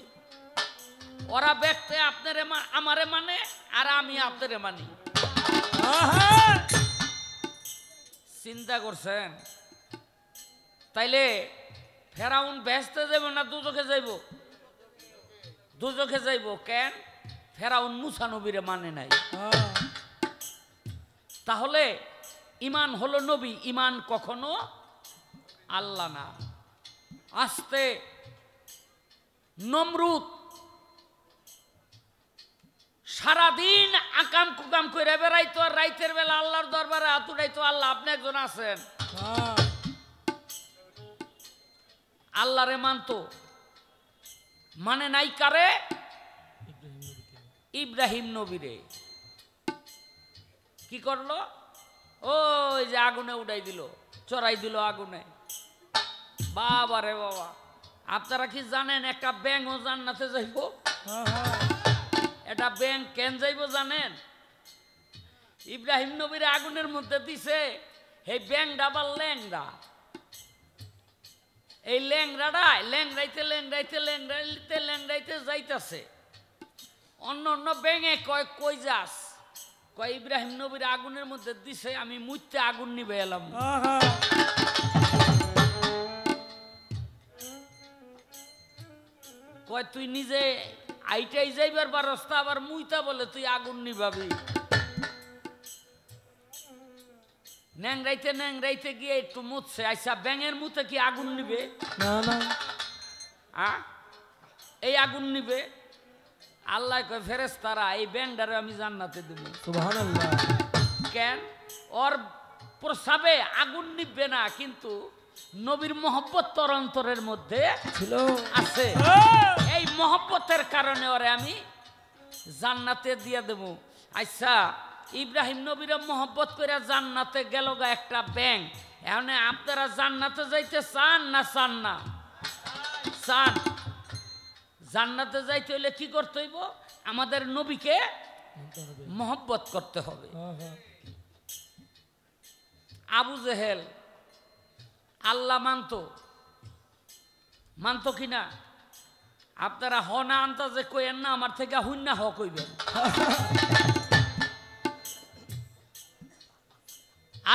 ওরা ব্যক্তি আপনারে আমারে মানে আর আমি আপনারে মানি। চিন্তা করছেন? তাইলে ফেরাউন বেহেশতে যাইব না দুজকে যাইব? দুজকে যাইব। কেন? ফেরাউন মুসা নবীরে মানে নাই। তাহলে ইমান হলো নবী, ইমান কখনো আল্লাহ না। আস্তে নমরুদ সারাদিন আকাম কুকাম করে বেড়াইতো, আর রাইতের বেলা আল্লাহর দরবারে হাত উঠাইতো, আল্লাহ আপনি একজন আছেন। আল্লাহরে মানতো, মানে নাই কারে? ইব্রাহিম নবীরে। কি করলো? ওই যে আগুনে উঠাই দিল, চড়াই দিল আগুনে। বাবা রে বাবা, আপনারা কি জানেন একটা ব্যাঙও জান্নাতে যাইব? এটা ব্যাঙ কেন যাইব জানেন? ইব্রাহিম নবীর আগুনের মধ্যে দিছে, এই ব্যাঙ ডাবার ল্যাংড়া। এই ল্যাংড়াটা ল্যাংড়াইতে ল্যাংড়াইতে ল্যাংড়াইতে ল্যাংড়াইতে যাইতেছে। অন্য অন্য ব্যাঙে কয় কই যাস, কয় ইব্রাহিম নবীর আগুনের মধ্যে দিছে, আমি মুইতে আগুন নিবে এলাম। আহা কয় তুই নিজে আইটাই যাইবার রাস্তা, আবার মুইতা বলে তুই আগুন নিবাবি। ন্যাংরাইতে গিয়ে একটু মুছছে, আচ্ছা ব্যাঙের মুতে কি আগুন নিবে? না না এই আগুন নিবে? আল্লাহ কয় ফেরেশতারা এই ব্যাঙটারে আমি জান্নাতে দেব। সুবহানাল্লাহ। কেন? ওর প্রসাবে আগুন নিবে না, কিন্তু নবীর মহব্বত তোর অন্তরের মধ্যে ছিল আছে, এই মহব্বতের কারণে ওরে আমি জান্নাতে দিয়ে দেব। আচ্ছা ইব্রাহিম নবীর মহব্বত করে জান্নাতে গেল গা একটা ব্যাঙ, এখন আপনারা জান্নাতে যাইতে চান না চান না? চান। জান্নাতে যাইতে হইলে কি করতে হইব? আমাদের নবীকে মহব্বত করতে হবে। আবু জেহেল আল্লাহ মানতো কিনা? আপনারা হ না আন্তাজে কইেন না, আমার থেকে হুন না হ কইবেন।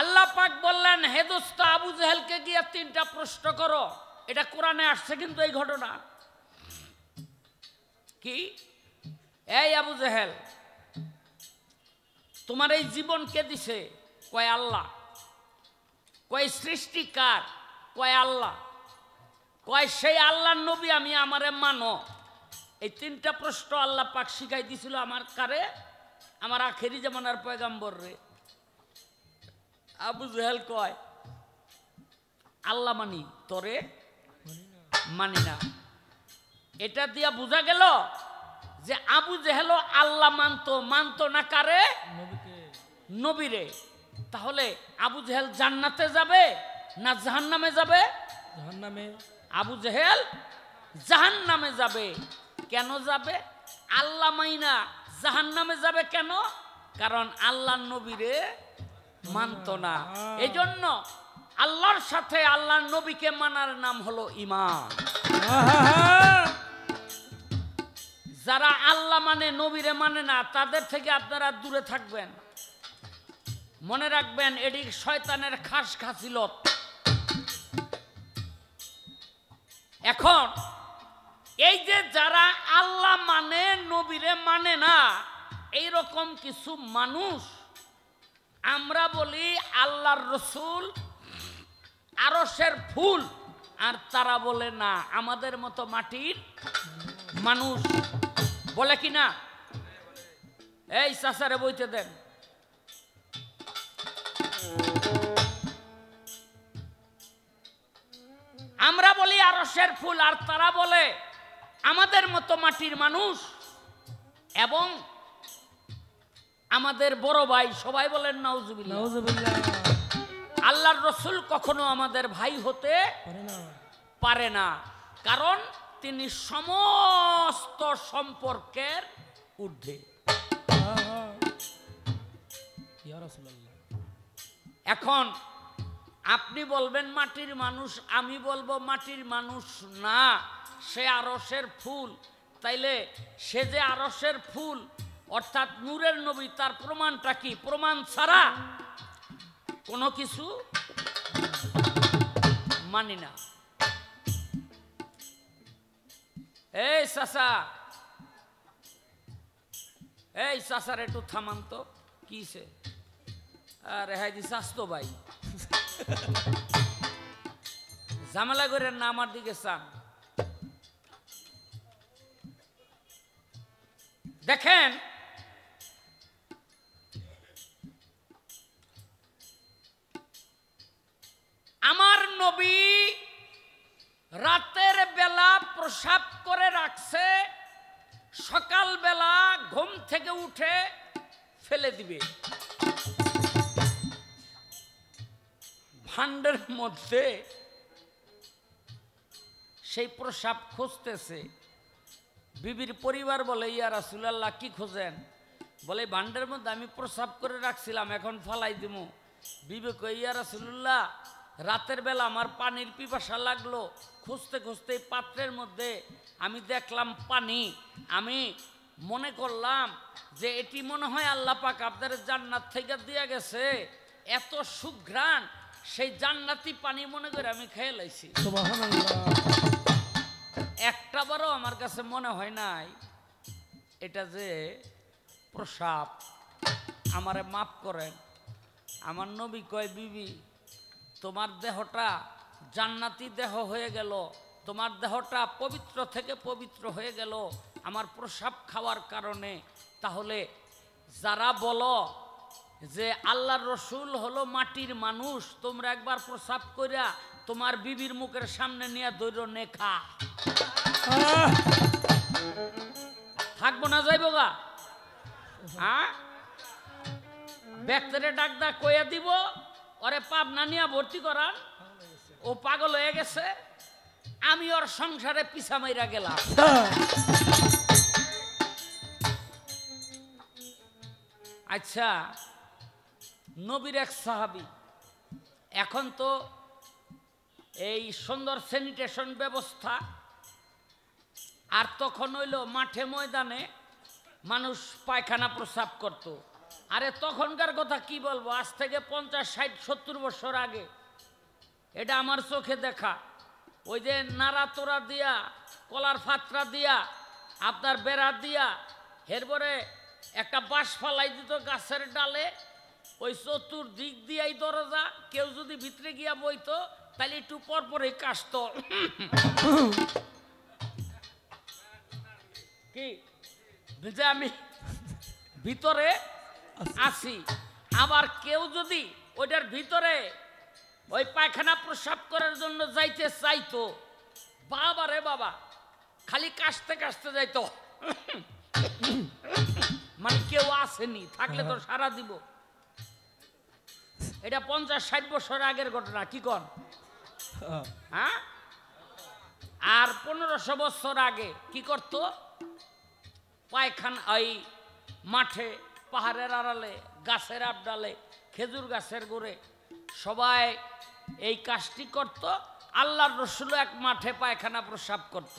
আল্লাহ পাক বললেন, হে দোস্ত আবু জেহেলকে গিয়ে 3টা প্রশ্ন করো। এটা কোরআনে আসছে কিন্তু এই ঘটনা। কি? এই আবু জেহেল, তোমার এই জীবন কে দিছে? কয় আল্লাহ। কয় সৃষ্টি কার? কয় আল্লাহ। কয় সেই আল্লাহর নবী আমি, আমারে মানো। এই 3টা প্রশ্ন আল্লাহ পাক শিখাই দিছিল আমার কারে? আমার আখেরি জামানার পয়গাম্বর রে। আবু জেহেল কয় আল্লাহ মানি, তোরে মানি না। এটা দিয়া বোঝা গেল যে আবু জেহেল আল্লাহ মানতো না কারে? নবীরে। তাহলে আবু জেহেল জান্নাতে যাবে না জাহান্নামে যাবে? জাহান্নামে। আবু জেহেল জাহান্নামে যাবে। কেন যাবে? আল্লাহ মাইনা জাহান্নামে যাবে কেন? কারণ আল্লাহর নবীরে মানতো না। এই জন্য আল্লাহর সাথে আল্লাহর নবীকে মানার নাম হলো ঈমান। যারা আল্লাহ মানে নবীরে মানে না, তাদের থেকে আপনারা দূরে থাকবেন। মনে রাখবেন, এটি শয়তানের খাস খাসিলত। এখন এই যে যারা আল্লাহ মানে নবীরে মানে না, এইরকম কিছু মানুষ আমরা বলি আল্লাহর রসুল আরশের ফুল, আর তারা বলে না আমাদের মতো মাটির মানুষ। বলে কি না? এই চাচারে বইতে দেন। আমরা বলি আরশের ফুল, আর তারা বলে আমাদের মতো মাটির মানুষ। এবং আমাদের বড় ভাই সবাই বলেন নাউজুবিল্লাহ। নাউজুবিল্লাহ। আল্লাহর রসুল কখনো আমাদের ভাই হতে পারে না, কারণ তিনি সমস্ত সম্পর্কের ঊর্ধ্বে। এখন আপনি বলবেন মাটির মানুষ, আমি বলবো মাটির মানুষ না, সে আরশের ফুল। তাইলে সে যে আরশের ফুল অর্থাৎ নূরের নবী, তার প্রমাণটা কি? প্রমাণ ছাড়া কোনো কিছু মানি না। এই চাচা, এই চাচার একটু থামান তো। কিসে? আরে হাই দিস আসতো ভাই, ঝামেলা করেন না, আমার দিকে চান। দেখেন আমার নবী রাতের বেলা প্রসাব করে রাখছে, সকাল বেলা ঘুম থেকে উঠে ফেলে দিবে। ভান্ডের মধ্যে সেই প্রসাব খুঁজতেছে। বিবির পরিবার বলে, ইয়া রাসূলুল্লাহ কি খোঁজেন? বলে ভান্ডের মধ্যে আমি প্রসাব করে রাখছিলাম, এখন ফালাই দিব। বিবি কই, ইয়া রাসূলুল্লাহ রাতের বেলা আমার পানির পিপাসা লাগলো, খুঁজতে খুঁজতে পাত্রের মধ্যে আমি দেখলাম পানি, আমি মনে করলাম যে এটি মনে হয় আল্লাহ পাক আপনাদের জান্নাত থেকে দিয়ে গেছে, এত সুঘ্রাণ, সেই জান্নাতি পানি মনে করে আমি খেয়ে লাইছি। সুবহানাল্লাহ। একটাবারও আমার কাছে মনে হয় নাই এটা যে প্রসাব। আমারে মাফ করেন, আমার নবী কয়, বিবি তোমার দেহটা জান্নাতি দেহ হয়ে গেল, তোমার দেহটা পবিত্র থেকে পবিত্র হয়ে গেল আমার প্রসাব খাওয়ার কারণে। তাহলে যারা বলো যে আল্লাহর রসুল হলো মাটির মানুষ, তোমরা একবার প্রসাব কইরা তোমার বিবির মুখের সামনে নিয়ে দৈর নেখা থাকবো না, যাইব গা? হ্যাঁ, ব্যক্তিরে ডাক দা কইয়া দিব, ওরে পাবনা নিয়ে ভর্তি করান, ও পাগল হয়ে গেছে, আমি ওর সংসারে পিছা মাইরা গেলাম। আচ্ছা, নবীর এক সাহাবী, এখন তো এই সুন্দর স্যানিটেশন ব্যবস্থা, আর তখন হইল মাঠে ময়দানে মানুষ পায়খানা প্রসাব করত। আরে তখনকার কথা কি বলবো, আজ থেকে 50, 60, 70 বছর আগে, এটা আমার চোখে দেখা। ওই যে নাড়া তোরা দিয়া, কলার ফাতরা দিয়া, আপনার বেড়া দিয়া, এরপরে একটা বাঁশ ফালাই দিত গাছের ডালে, ওই চতুর্দিক দিয়াই দরজা, কেউ যদি ভিতরে গিয়া বইতো তাহলে একটু পর পরে কাশত। কি যে আমি ভিতরে আসি, আবার কেউ যদি ওইটার ভিতরে ওই পায়খানা প্রসাব করার জন্য যাইতে চাইতো, বাবা রে বাবা, খালি কাশতে কাশতে যাইতো, মানে কেউ আসেনি, থাকলে তো সারা দিব। এটা 50, 60 বছর আগের ঘটনা, কি কন? হ্যাঁ, আর 1500 বছর আগে কি করত, পায়খানা ওই মাঠে, পাহাড়ের আড়ালে, গাছের আবডালে, খেজুর গাছের গোড়ে সবাই এই কাজটি করত। আল্লাহর রসুল এক মাঠে পায়খানা প্রসাব করত।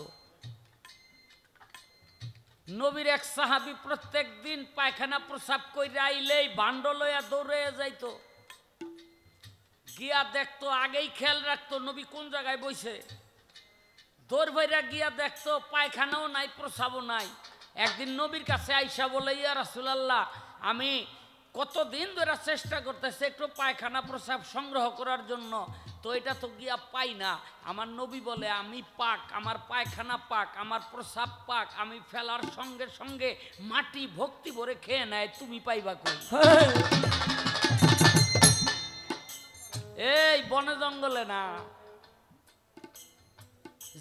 নবীর এক সাহাবী প্রত্যেক দিন পায়খানা প্রসাব কইরা আইলেই ভাণ্ড লইয়া দৌড়ে যাইতো, গিয়া দেখতো, আগেই খেয়াল রাখতো নবী কোন জায়গায় বইছে, দৌড় ভাইরা গিয়া দেখতো পায়খানাও নাই, প্রসাবও নাই। একদিন নবীর কাছে আইসা বলে, ইয়া রাসূলুল্লাহ, আমি কতদিন ধরে চেষ্টা করতেছি একটু পায়খানা প্রসাব সংগ্রহ করার জন্য, তো এটা তো গিয়া পাই না। আমার নবী বলে, আমি পাক, আমার পায়খানা পাক, আমার প্রসাব পাক, আমি ফেলার সঙ্গে সঙ্গে মাটি ভক্তি ভরে খেয়ে নেয়, তুমি পাইবা কই? এই বনে জঙ্গলে না,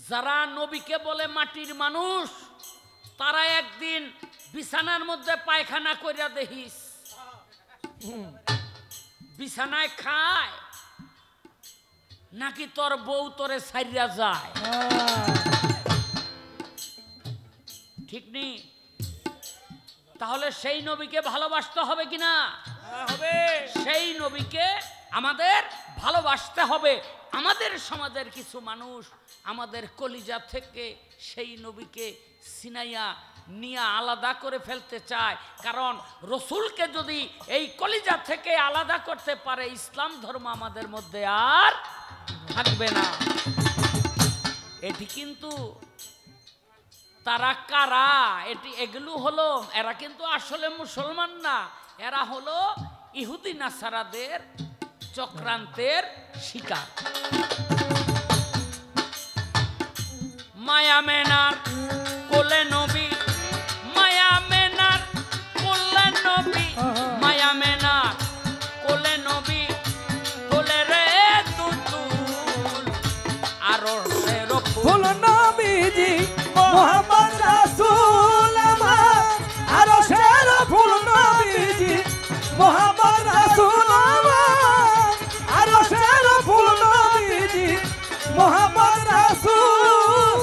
যারা নবীকে বলে মাটির মানুষ, তারা একদিন বিছানার মধ্যে পায়খানা কইরা দেখিস, বিছানায় খায় নাকি তোর বউ তোরে ছাইরা যায়? ঠিক নেই। তাহলে সেই নবীকে ভালোবাসতে হবে কিনা? হবে। সেই নবীকে আমাদের ভালোবাসতে হবে। আমাদের সমাজের কিছু মানুষ আমাদের কলিজা থেকে সেই নবীকে সিনাইয়া নিয়ে আলাদা করে ফেলতে চায়। কারণ রসুলকে যদি এই কলিজা থেকে আলাদা করতে পারে, ইসলাম ধর্ম আমাদের মধ্যে আর থাকবে না। এটি কিন্তু তারা কারা, এগুলো হলো, এরা কিন্তু আসলে মুসলমান না, এরা হলো ইহুদি নাসারাদের চক্রান্তের শিকার। মায়া মেনার কোলে নবী, মায়া মেনার কোলে নবী, মায়া মেনার কোলে নবী, কোলে রে তুতুল আরো সের ফুল নবীজি মোহাম্মদ রাসূল আমার, আরো শের ফুল নবীজি মোহাম্মদ রাসূল আমার, আরো শের ফুল নবীজি মোহাম্মদ রাসূল।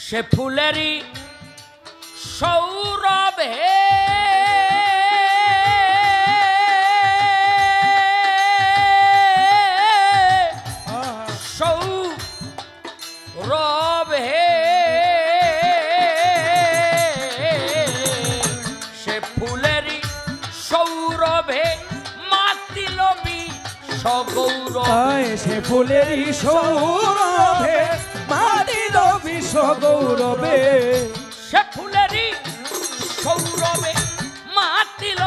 সে ফুলেরই সৌরভ হে, সৌরভ হে, ফুলেরই সৌরভে মাতিল সগৌরব সে ফুলেরই সৌরভে মাতিল বিশ্ব গৌরবে সে ফুলেরই সৌরভে মাতিল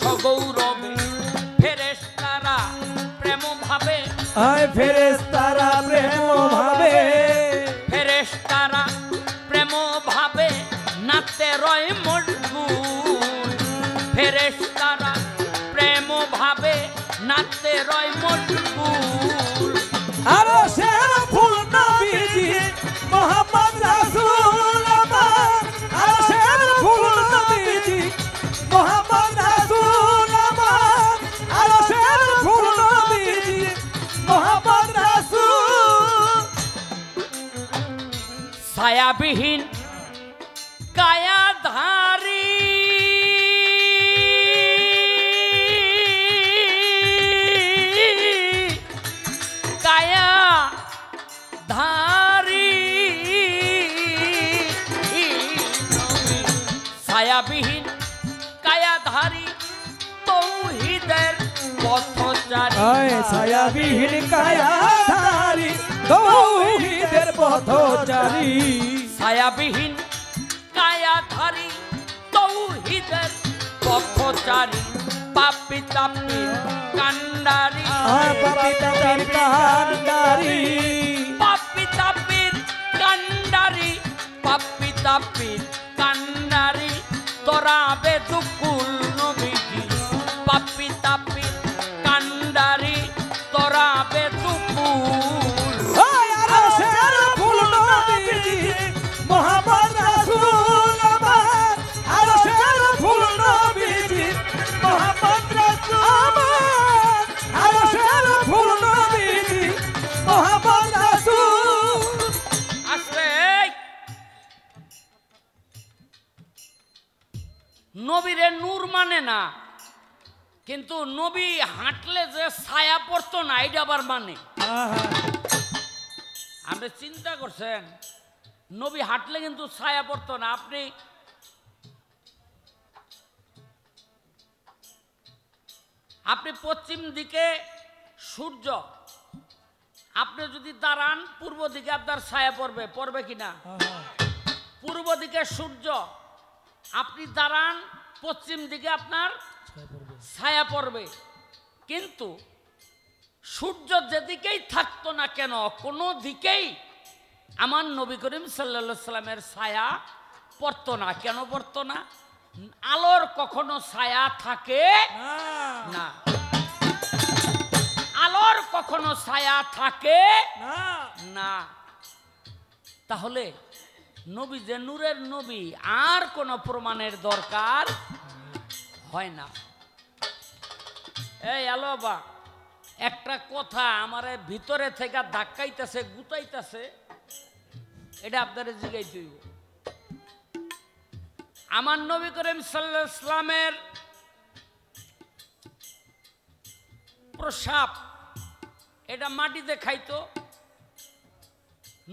সগৌরবে ফেরেশতারা প্রেম ভাবে ফেরেশতারা প্রেম ভাবে ফেরেশতারা প্রেম ভাবে নাতে রয় মজগুল ফেরেশতারা প্রেম ভাবে নাতে রয় মজগুল আর সে ফুল নবীজি মোহাম্মদ রাসূল আমার আর সে ফুল নবীজি মোহাম্মদ রাসূল আমার আর সে ফুল নবীজি মোহাম্মদ রাসূল ছায়াবিহীন কায়াধারী ছায়াবিহীন কায়াধারী তৌহিদের পথচারী ছায়াবিহীন কায়াধারী তৌহিদের পথচারী ছায়াবিহীন কায়াধারী তৌহিদের পথচারী পাপি তাপি কান্ডারি পাপি তাপির কান্ডারি পাপি তাপির কান্ডারি পাপি তাপির কান্ডারি তোরা বেদুকুল নবীজি পাপি তাপির কান্ডারি তোরা বেদুকুল ফুল নবীজি মোহাম্মদ রাসূল আমার আর শের ফুল নবীজি মোহাম্মদ রাসূল আমার আর শের ফুল নবীজি মোহাম্মদ রাসূল আসলে নবীরে নূর মানে না কিন্তু নবী হাঁটলে যে ছায়া পড়তো না এটা আবার মানে আপনি চিন্তা করছেন নবী হাঁটলে কিন্তু ছায়া পড়তো না আপনি পশ্চিম দিকে সূর্য আপনি যদি দাঁড়ান পূর্ব দিকে আপনার ছায়া পড়বে কিনা পূর্ব দিকে সূর্য আপনি দাঁড়ান পশ্চিম দিকে আপনার ছায়া পড়বে কিন্তু সূর্য যেদিকেই থাকতো না কেন কোনো দিকেই আমার নবী করিম সাল্লাল্লাহু আলাইহি সাল্লামের ছায়া পড়তো না কেন পড়তো না আলোর কখনো ছায়া থাকে না আলোর কখনো ছায়া থাকে না তাহলে নবী যে নূরের নবী আর কোনো প্রমাণের দরকার হয় না এই আলো বা একটা কথা আমার ভিতরে থেকে ধাক্কাইতেছে গুতাইতেছে এটা আপনারা জিগাইতে হইব আমার নবী করিম সাল্লাল্লাহু আলাইহি সাল্লামের প্রসাব এটা মাটিতে খাইতো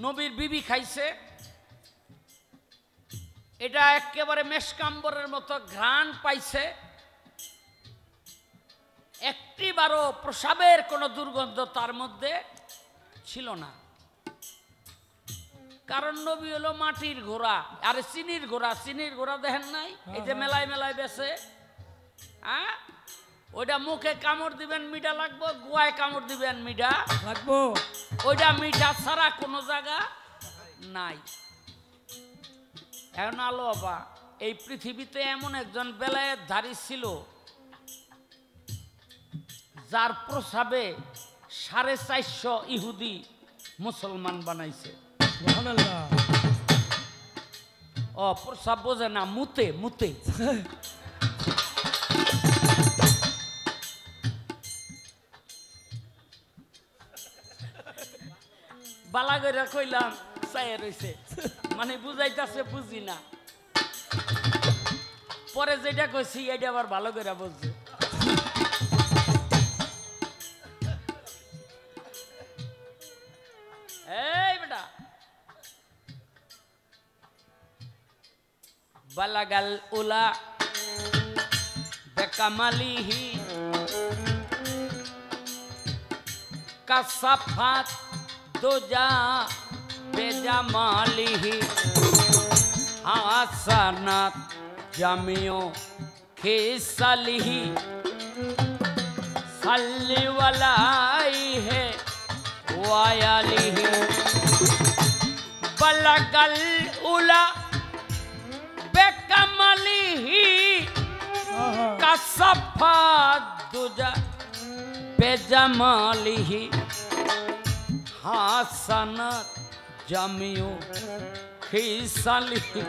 নবীর বিবি খাইছে এটা একেবারে মেশকাম্বরের মতো ঘ্রাণ পাইছে একটিবারও প্রসাবের কোনো দুর্গন্ধ তার মধ্যে ছিল না কারণ নবী হলো মাটির ঘোড়া আরে চিনির ঘোড়া দেখেন নাই এই যে মেলায় মেলায় বেছে হ্যাঁ ওইটা মুখে কামড় দিবেন মিঠা লাগবো গুয়ায় কামড় দিবেন মিঠা লাগবো ওইটা মিঠা ছাড়া কোনো জায়গা নাই এখন আলো বাবা এই পৃথিবীতে এমন একজন বেলায়েত ধারী ছিল যার প্রসাবে 450 ইহুদি মুসলমান বানাইছে ও প্রসাব বোঝে না মুতে মুতে বালা করে কইলাম চাইয়া রইছে মানে বুঝাইতেছে বুঝি না পরে যেটা কইছি এটা আবার ভালো করে বুঝছে এই বেটা বালাগাল উলা बेकमलिही कसफत दुजा बेजमालिही हसनत जमियो खिसलिही सल्ली वलाइहि वायलिही बलगल उला बेकमलिही कसफत दुजा बेजमालिही हसनत जमियो खिसलिही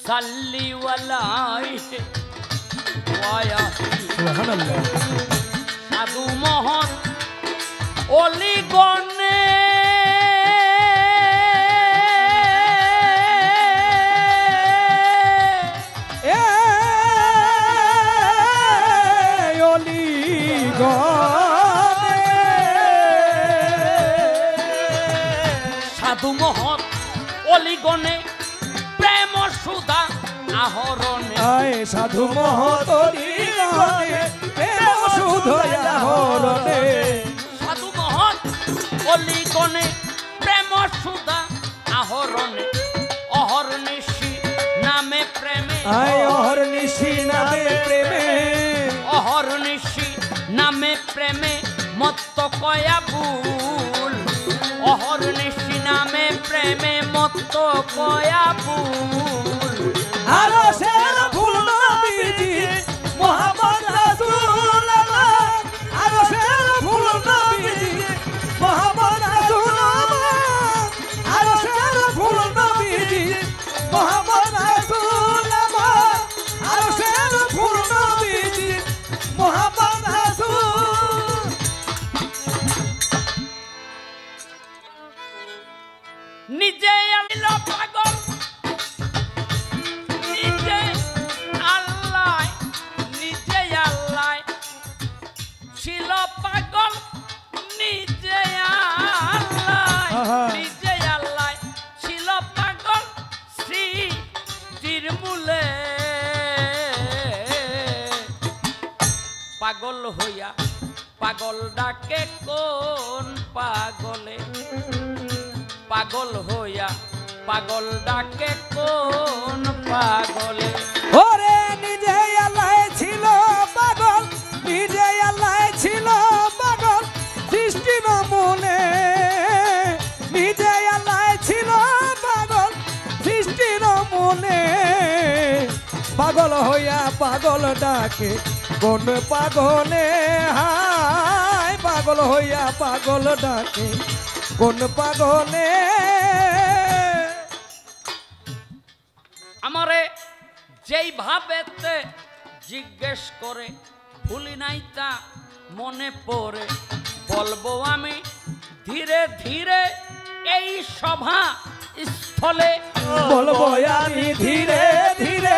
सल्ली वलाइहि वायलिही सुबहानाल्लाह साधु मोहन ओली गने সাধু মোহন অলিগণে প্রেম সুধা আহরণে সাধু মহতরিগণে প্রেম সুধা আহরণে সাধু মোহন অলিগণে প্রেম সুধা আহরণে অহর্নিশি নামে প্রেমে অহর্নিশি নামে প্রেমে অহর্নিশি নামে প্রেমে মত্ত কয়া ভুল অহর্নিশি নামে প্রেমে মত্ত কয়া ভুল আরশের ফুল নবীজি মুহাম্মদ রাসূলুল্লাহ আরশের ফুল নবীজি মুহাম্মদ রাসূলুল্লাহ আরশের ফুল নবীজি মুহাম্মদ রাসূলুল্লাহ আরশের ফুল নবীজি মুহাম্মদ রাসূল নিজে আইল পাগল নিজে আল্লাহ ছিল পাগল নিজে আল্লাহ ছিল পাগল সৃষ্টির মূলে পাগল হইয়া পাগল ডাকে কোন পাগলে পাগল হইয়া পাগল ডাকে কোন পাগলে ওরে নিজে আল্লাহ ছিল পাগল নিজে আল্লাহ ছিল পাগল সৃষ্টির মূলে নিজে আল্লাহ ছিল পাগল সৃষ্টির মূলে পাগল হইয়া পাগল ডাকে কোন পাগলে হায় পাগল হইয়া পাগল ডাকে কোন পাগলে আমারে যেই ভাবেতে জিজ্ঞেস করে ভুলি নাই তা মনে পড়ে বলবো আমি ধীরে ধীরে এই সভা স্থলে বলবো আমি ধীরে ধীরে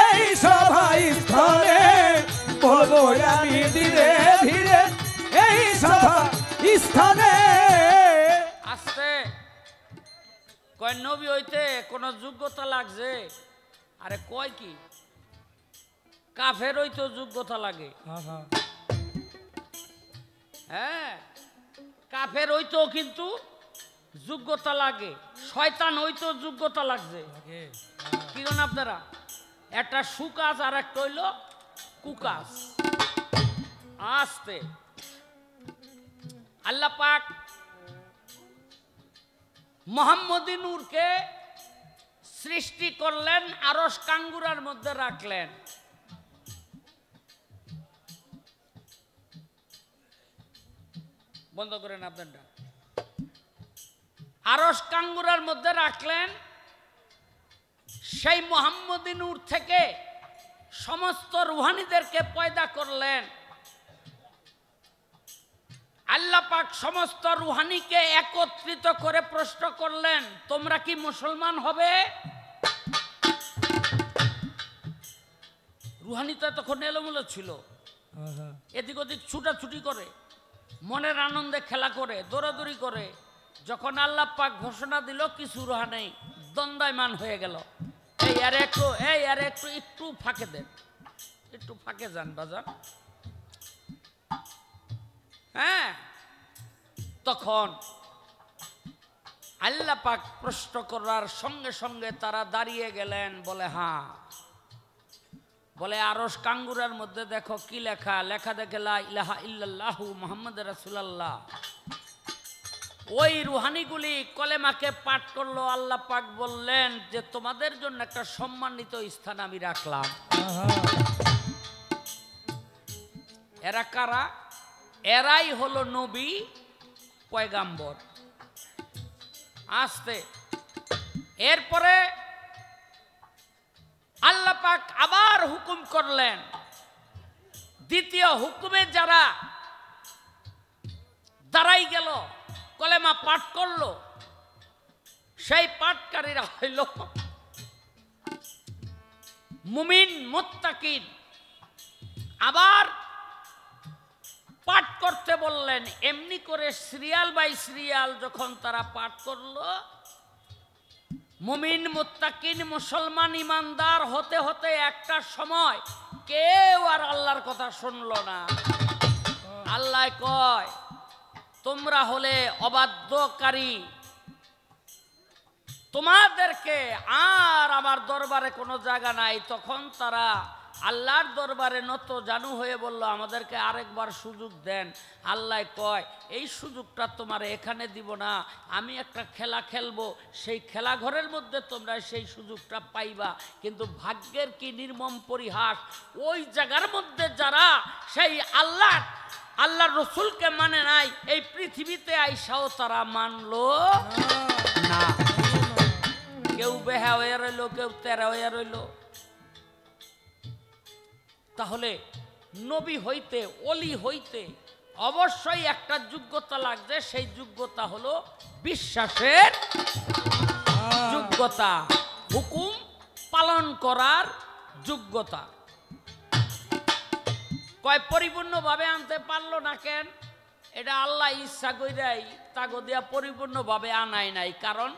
এই সভা স্থলে বলবো আমি ধীরে ধীরে এই সভা স্থানে আসতে কয় নবী হইতে কোনো যোগ্যতা লাগছে আরে কয় কি কাফের হইতে যোগ্যতা লাগে হ্যাঁ কাফের হইতেও কিন্তু যোগ্যতা লাগে শয়তান হইতেও যোগ্যতা লাগছে কি জানেন আপনারা একটা সুকাজ আর একটা হইল কুকাজ আসতে আল্লাহ পাক মোহাম্মদী নূরকে সৃষ্টি করলেন আরশ কাঙ্গুরার মধ্যে রাখলেন বন্ধ করেন আপনারটা আরশ কাঙ্গুরার মধ্যে রাখলেন সেই মোহাম্মদী নূর থেকে সমস্ত রুহানীদেরকে পয়দা করলেন আল্লাহ পাক সমস্ত রুহানীকে একত্রিত করে প্রশ্ন করলেন তোমরা কি মুসলমান হবে রুহানীটা তখন এলোমেলো ছিল এদিক ওদিক ছুটাছুটি করে মনের আনন্দে খেলা করে দৌড়াদৌড়ি করে যখন আল্লাহ পাক ঘোষণা দিল কিছু রুহানী দ্বন্দ্বায়মান হয়ে গেল এই আর একটু একটু ফাঁকে দেন একটু ফাঁকে যান বাজান। হ্যাঁ, তখন আল্লাহ পাক প্রশ্ন করার সঙ্গে সঙ্গে তারা দাঁড়িয়ে গেলেন, বলে হ্যাঁ, বলে আরশ কাঙ্গুরের মধ্যে দেখো কি লেখা, লেখা দেখে লা ইলাহা ইল্লাল্লাহু মুহাম্মাদুর রাসূলুল্লাহ। ওই রুহানিগুলি কলেমাকে পাঠ করলো। আল্লাহ পাক বললেন যে তোমাদের জন্য একটা সম্মানিত স্থান আমি রাখলাম। এরা কারা? এরাই হলো নবী পয়গাম্বর। আসতে এরপরে আল্লাহ পাক আবার হুকুম করলেন, দ্বিতীয় হুকুমে যারা দাঁড়াই গেল, কলেমা পাঠ করলো, সেই পাঠকারীরা হইল মুমিন মুত্তাকিন। আবার পাঠ করতে বললেন। এমনি করে সিরিয়াল বাই সিরিয়াল যখন তারা পাঠ করলো, মুমিন মুত্তাকিন মুসলমান ইমানদার হতে হতে একটা সময় কেউ আর আল্লাহর কথা শুনলো না। আল্লাহ কয় তোমরা হলে অবাধ্যকারী, তোমাদেরকে আর আমার দরবারে কোনো জায়গা নাই। তখন তারা আল্লাহর দরবারে নত জানু হয়ে বলল, আমাদেরকে আরেকবার সুযোগ দেন। আল্লাহ কয় এই সুযোগটা তোমার এখানে দিব না, আমি একটা খেলা খেলবো, সেই খেলা ঘরের মধ্যে তোমরা সেই সুযোগটা পাইবা। কিন্তু ভাগ্যের কি নির্মম পরিহাস, ওই জায়গার মধ্যে যারা সেই আল্লাহর রসুলকে মানে নাই, এই পৃথিবীতে আইসাও তারা মানলো না। কেউ বেহা হয়ে রইল, কেউ তেরা হয়ে রইল। তাহলে নবী হইতে, অলি হইতে অবশ্যই একটা যোগ্যতা লাগবে। সেই যোগ্যতা হলো বিশ্বাসের যোগ্যতা, হুকুম পালন করার যোগ্যতা। কয় পরিপূর্ণভাবে আনতে পারলো না কেন? এটা আল্লাহ ইচ্ছা কইরাই তাগো দিয়া পরিপূর্ণভাবে আনাই নাই। কারণ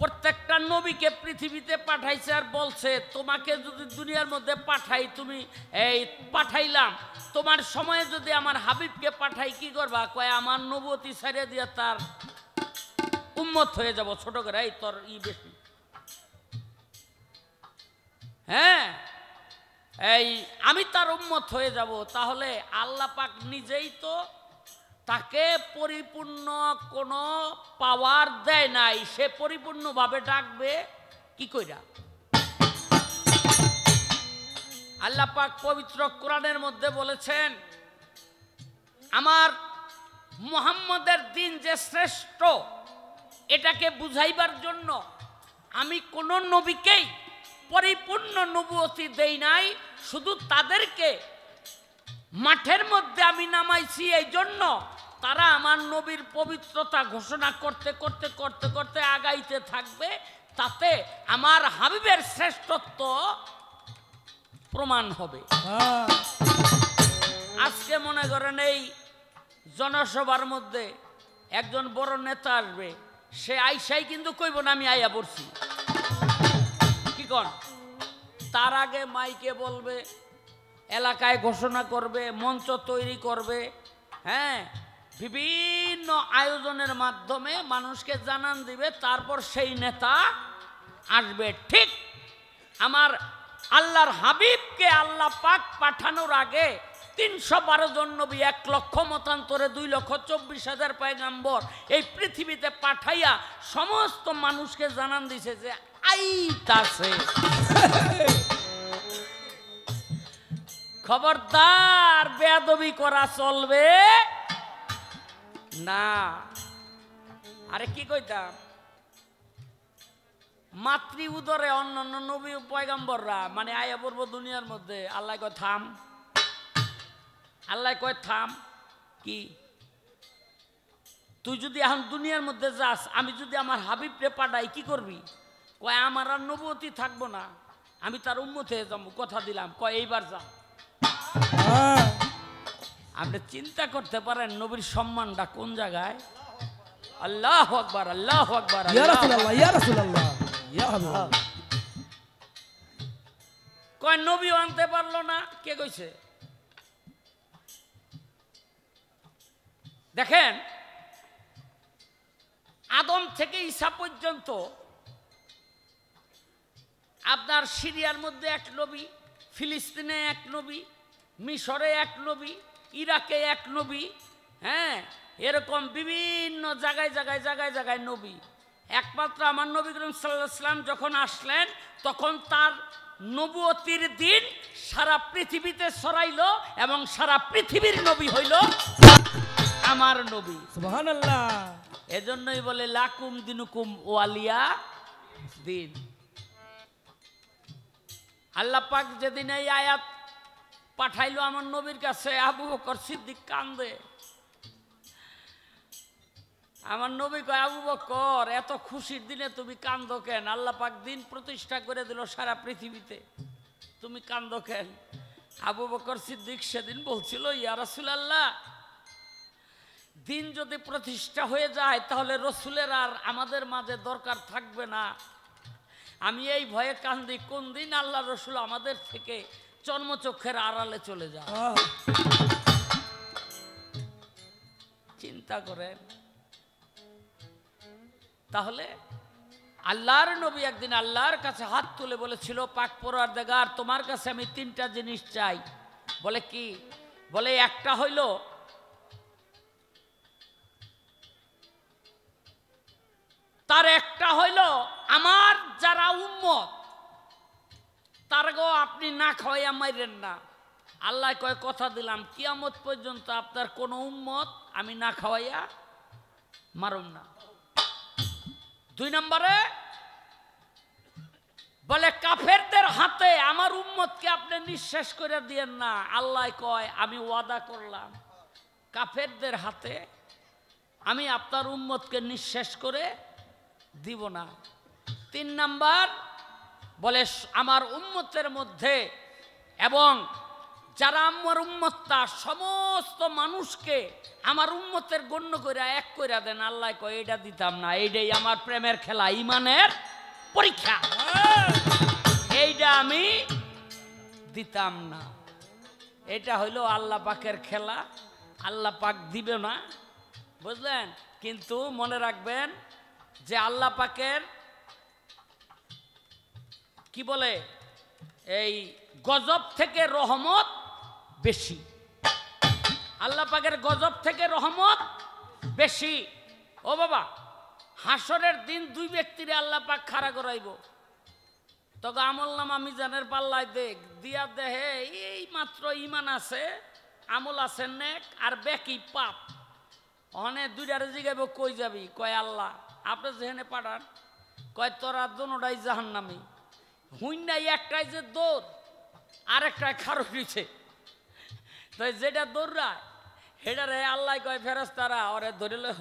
প্রত্যেকটা নবীকে পৃথিবীতে পাঠাইছে আর বলছে তোমাকে যদি দুনিয়ার মধ্যে পাঠাই, তুমি এই পাঠাইলাম, তোমার সময়ে যদি আমার হাবিবকে পাঠাই কি করবা? কয় আমার নবুয়তি ছাড়িয়ে দিয়ে তার উম্মত হয়ে যাব। ছোট করে এই তোর বেশি, হ্যাঁ এই আমি তার উম্মত হয়ে যাব। তাহলে আল্লাহ পাক নিজেই তো তাকে পরিপূর্ণ কোনো পাওয়ার দেয় নাই, সে পরিপূর্ণভাবে ডাকবে কি কইরা? আল্লাহ পাক পবিত্র কোরআনের মধ্যে বলেছেন, আমার মুহাম্মদের দিন যে শ্রেষ্ঠ, এটাকে বুঝাইবার জন্য আমি কোন নবীকেই পরিপূর্ণ নবুয়তি দেই নাই, শুধু তাদেরকে মাঠের মধ্যে আমি নামাইছি। এই জন্য তারা আমার নবীর পবিত্রতা ঘোষণা করতে করতে করতে করতে আগাইতে থাকবে, তাতে আমার হাবিবের শ্রেষ্ঠত্ব প্রমাণ হবে। আজকে মনে করেন এই জনসভার মধ্যে একজন বড় নেতা আসবে, সে আইসাই কিন্তু কইব না আমি আইয়া পড়ছি, কি কন? তার আগে মাইকে বলবে, এলাকায় ঘোষণা করবে, মঞ্চ তৈরি করবে, হ্যাঁ বিভিন্ন আয়োজনের মাধ্যমে মানুষকে জানান দিবে, তারপর সেই নেতা আসবে। ঠিক আমার আল্লাহর হাবিবকে আল্লাহ পাক পাঠানোর আগে 312 জন নবী, 1 লক্ষ মতান্তরে 2,24,000 পয়গাম্বর এই পৃথিবীতে পাঠাইয়া সমস্ত মানুষকে জানান দিছে যে আইতাছে। খবরদার বেয়াদবি করা চলবে না। আরে কি কইতাম, মাতৃ উদরে অন্যান্য নবী পয়গাম্বররা মানে আয়া পড়ব দুনিয়ার মধ্যে। আল্লাহ কয় থাম, আল্লাহ কয় থাম। কি তুই যদি এখন দুনিয়ার মধ্যে যাস, আমি যদি আমার হাবিবকে পাঠাই কি করবি? কয় আমার আর নবুয়তি থাকবো না, আমি তার উম্মত হয়ে যাবো, কথা দিলাম। কয় এইবার যা। আপনি চিন্তা করতে পারেন নবীর সম্মানটা কোন জায়গায়? আল্লাহু আকবার, আল্লাহু আকবার, ইয়া রাসূলুল্লাহ, ইয়া রাসূলুল্লাহ, ইয়া হাবিবাল্লাহ। কয় নবীও আনতে পারলো না। কে কইছে? দেখেন, আদম থেকে ঈসা পর্যন্ত আপনার সিরিয়ার মধ্যে এক নবী, ফিলিস্তিনে এক নবী, মিশরে এক নবী, ইরাকে এক নবী, হ্যাঁ, এরকম বিভিন্ন জায়গায় জায়গায় জায়গায় জায়গায় নবী। একমাত্র আমার নবী করিম সাল্লাল্লাহু আলাইহি ওয়াসাল্লাম যখন আসলেন তখন তার নবুয়তির দিন সারা পৃথিবীতে ছড়াইলো এবং সারা পৃথিবীর নবী হইল আমার নবী। সুবহানাল্লাহ। এজন্যই বলে লাকুম দিনুকুম ওয়ালিয়া দিন। আল্লাহ পাক যেদিন এই আয়াত পাঠাইলো আমার নবীর কাছে, আবু বকর সিদ্দিক কান্দে। আমার নবী কয়, আবু বকর এত খুশির দিনে তুমি কান্দো কেন? আল্লাহ পাক দিন প্রতিষ্ঠা করে দিল সারা পৃথিবীতে, তুমি কান্দো কেন? আবু বকর সিদ্দিক সেদিন বলছিল, ইয়া রাসূলুল্লাহ, দিন যদি প্রতিষ্ঠা হয়ে যায় তাহলে রসুলের আর আমাদের মাঝে দরকার থাকবে না। আমি এই ভয়ে কান্দি, কোন দিন আল্লাহ রসুল আমাদের থেকে চর্মচক্ষের আড়ালে চলে যায়। চিন্তা করেন। তাহলে আল্লাহর নবী একদিন আল্লাহর কাছে হাত তুলে বলেছিল, পাক পরওয়ারদিগার, তোমার কাছে আমি 3টা জিনিস চাই। বলে কি? বলে একটা হইল তার একটা হইল আমার যারা উম্মত তারগো আপনি না খাওয়াইয়া মাইরেন না। আল্লাহ কয়, কথা দিলাম কিয়ামত পর্যন্ত আপনার কোন উম্মত আমি না খাওয়াইয়া মারুম না। 2 নম্বরে বলে কাফেরদের হাতে আমার উম্মতকে আপনি নিঃশেষ করে দিয়েন না। আল্লাহ কয়, আমি ওয়াদা করলাম কাফেরদের হাতে আমি আপনার উম্মতকে নিঃশেষ করে দিব না। 3 নাম্বার বলে আমার উম্মতের মধ্যে এবং যারা আমার উম্মত তার সমস্ত মানুষকে আমার উম্মতের গণ্য করে এক করে দেন। আল্লাহ কয়, এটা দিতাম না, এইটাই আমার প্রেমের খেলা, ইমানের পরীক্ষা, এইটা আমি দিতাম না। এটা হইল আল্লাহ পাকের খেলা, আল্লাহ পাক দিবে না, বুঝলেন? কিন্তু মনে রাখবেন যে আল্লাহ পাকের কি বলে, এই গজব থেকে রহমত বেশি। আল্লাহ পাকের গজব থেকে রহমত বেশি। ও বাবা, হাসরের দিন 2 ব্যক্তিরে আল্লাহ পাক খাড়া করাইব। তবে আমল নামা মিজানের পাল্লায় দেখ দিয়া দেহে এই মাত্র ইমান আছে, আমল আছে নেক, আর বেকি পাপ। অনেক 2টারে জিগাইব, কই যাবি? কয় আল্লাহ আপনি যেখানে পাঠান। কয় তোরা দোনোটাই জাহান্নামী। হুইন্ডাই একটাই যে দৌড়, আর একটাই খারো দিছে। তো যেটা দৌড়ায় সেটারে আল্লাহ কয়, ফেরেশতারা ওরে ধরিলে হ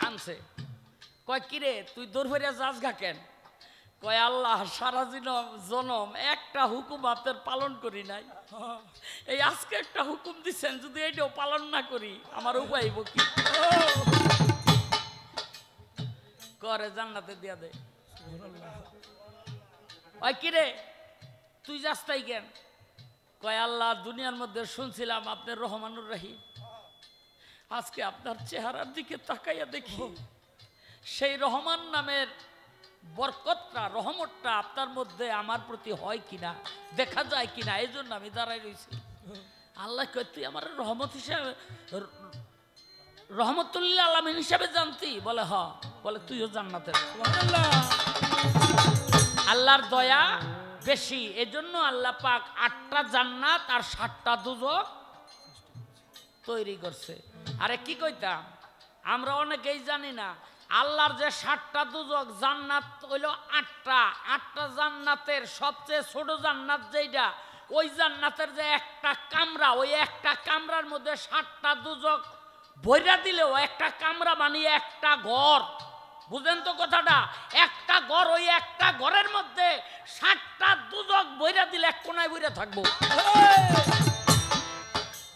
আনছে। কয় কিরে তুই দৌড় ফেরিয়া যাস গা কেন? কয় আল্লাহ সারা জনম একটা হুকুম আপনার পালন করি নাই, এই আজকে একটা হুকুম দিচ্ছেন, যদি এটাও পালন না করি আমার উপায় কি? করে জান্নাতে দিয়া দে। ওই কিরে তুই যাস তাই কেন? কয় আল্লাহ দুনিয়ার মধ্যে শুনছিলাম আপনি রহমানুর রহিম, আজকে আপনার চেহারার দিকে তাকাইয়া দেখি সেই রহমান নামের বরকতটা, রহমতটা আপনার মধ্যে আমার প্রতি হয় কিনা, দেখা যায় কিনা, এই জন্য আমি দাঁড়াই রয়েছি। আল্লাহ কয় তুই আমার রহমত হিসাবে, রহমতুল্লাহ আলামিন হিসাবে জানতি? বলে হ। বলে তুইও জান্নাতের। আল্লাহর দয়া বেশি, এজন্য আল্লাহ পাক 8টা জান্নাত আর 7টা দুজক তৈরি করছে। আরে কি কইতাম, আমরা অনেকেই জানি না আল্লাহর যে 7টা দুজক, জান্নাত হইল 8টা জান্নাতের সবচেয়ে ছোট জান্নাত যেটা, ওই জান্নাতের যে একটা কামরা, ওই একটা কামরার মধ্যে 7টা দুজক ভইরা দিলেও একটা কামরা বানিয়ে একটা ঘর। বুঝেন তো কথাটা? একটা ঘর, ওই একটা ঘরের মধ্যে 7টা দুজক বইরা দিলে এক কোনায় বইরা থাকবো।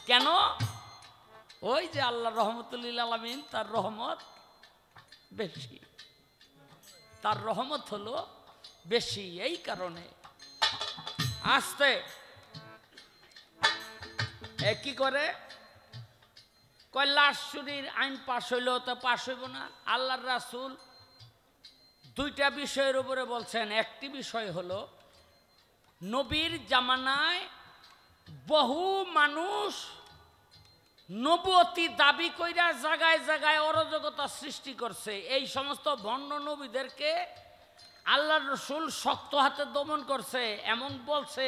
কেন? ওই যে আল্লাহ রহমতুল্লাহ আলামিন, তার রহমত বেশি, তার রহমত হলো বেশি। এই কারণে আসতে কি করে কয় লাশ চুরির আইন পাশ হইল, তো পাশ হইব না? আল্লাহর রাসূল দুইটা বিষয়ের উপরে বলছেন। একটি বিষয় হলো নবীর জামানায় বহু মানুষ নবুয়তি দাবি কইরা জায়গায় জায়গায় অরাজকতা সৃষ্টি করছে। এই সমস্ত ভণ্ড নবীদেরকে আল্লাহর রাসূল শক্ত হাতে দমন করছে। এমন বলছে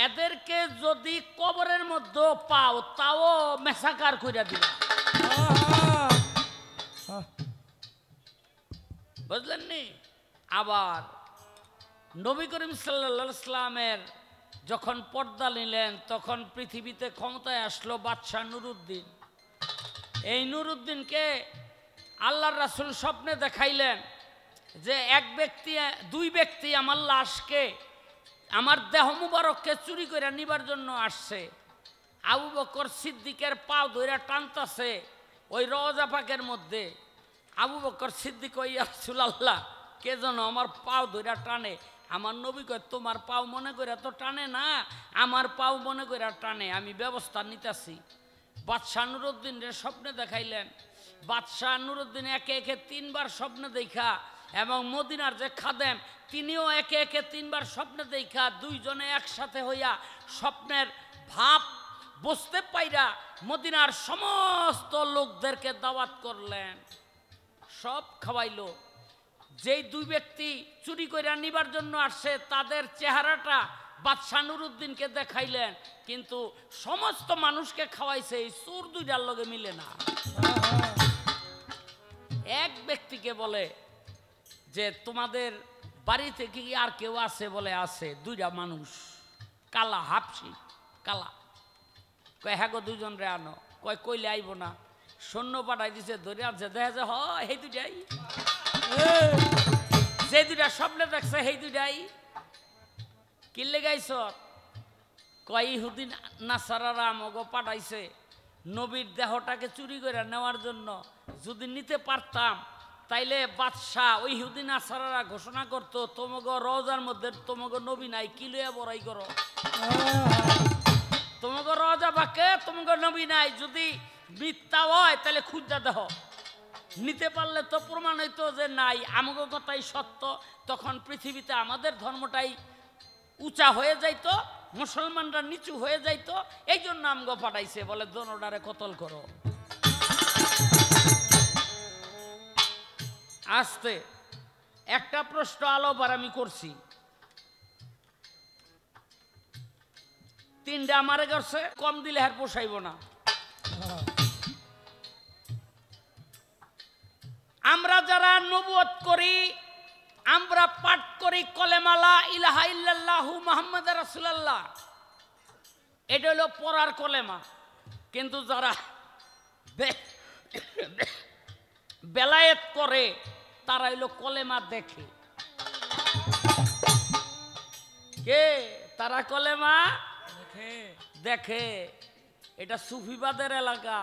এদেরকে যদি কবরের মধ্যে পাও তাও মেসাকার কইরা দিবে। বুঝলেন নি? আবার নবী করিম সাল্লাল্লাহু আলাইহি সাল্লামের যখন পর্দা নিলেন তখন পৃথিবীতে ক্ষমতায় আসলো বাদশাহ নুরউদ্দিন। এই নুরউদ্দিনকে আল্লাহর রাসূল স্বপ্নে দেখাইলেন যে দুই ব্যক্তি আমার লাশকে, আমার দেহ মুবারককে চুরি করে নিবার জন্য আসছে। আবু বকর সিদ্দিকের পাও ধইরা টানতাছে ওই রওজা পাকের মধ্যে। আবু বকর সিদ্দিক ওই ইয়া রাসূলুল্লাহ, কে যেন আমার পাও ধইরা টানে। আমার নবী কয় তোমার পাও মনে করে তো টানে না, আমার পাও মনে করে টানে, আমি ব্যবস্থা নিতেছি। বাদশাহ নুরউদ্দিনের স্বপ্নে দেখাইলেন। বাদশাহ নুরউদ্দিন একে একে 3 বার স্বপ্নে দেখা, এবং মদিনার যে খাদেম তিনিও একে একে 3 বার স্বপ্নে দেখা, দুইজনে একসাথে হইয়া স্বপ্নের ভাব বুঝতে পাইরা মদিনার সমস্ত লোকদেরকে দাওয়াত করলেন, সব খাওয়াইলো। যেই দুই ব্যক্তি চুরি করে নিবার জন্য আসছে তাদের চেহারাটা বাদশাহ নুরউদ্দিনকে দেখাইলেন, কিন্তু সমস্ত মানুষকে খাওয়াইছে, এই চোর দুইটার লগে মিলে না। এক ব্যক্তিকে বলে যে তোমাদের বাড়িতে কি আর কেউ আছে? বলে আছে, 2টা মানুষ, কালা হাফসি কালা। কয় হ্যাঁ গো, 2জন রে আনো। কয় কইলে আইব না, সৈন্য পাঠাই দিছে, ধরে আনছে। দেখা যায় এই 2টাই, যে 2টা স্বপ্নে দেখছে সেই 2টাই। কিনলে গাইছ? কয় ইহুদি নাসারারা আমাকে পাঠাইছে নবীর দেহটাকে চুরি করে নেওয়ার জন্য। যদি নিতে পারতাম তাইলে বাদশাহ ওই ইহুদি নাসারারা ঘোষণা করতো তোমাকে রওজার মধ্যে তোমাকে নবী নাই, কি লইয়া বড়াই করো? তোমাকে রওজা বাকে তোমাকে নবী নাই। যদি মিথ্যা হয় তাহলে খুঁজা দেহ, নিতে পারলে তো প্রমাণ হইতো যে নাই, আমাকে কথাই সত্য। তখন পৃথিবীতে আমাদের ধর্মটাই উঁচা হয়ে যাইতো, মুসলমানরা নিচু হয়ে যাইতো। এই জন্য আমগো পাঠাইছে, বলে দোনোটারে কতল করো। আসতে একটা প্রশ্ন আলোবার আমি করছি, 3টা আমারে করছে, কম দিলে আর পোষাইব না। আমরা যারা নবুয়ত করি, আমরা পাঠ করি কলেমা লা ইলাহা ইল্লাল্লাহু মুহাম্মাদুর রাসূলুল্লাহ, এটা হলো পড়ার কলেমা। কিন্তু যারা বেলায়েত করে তারা হইলো কলেমা দেখে। কে? তারা কলেমা দেখে। এটা সুফিবাদের এলাকা।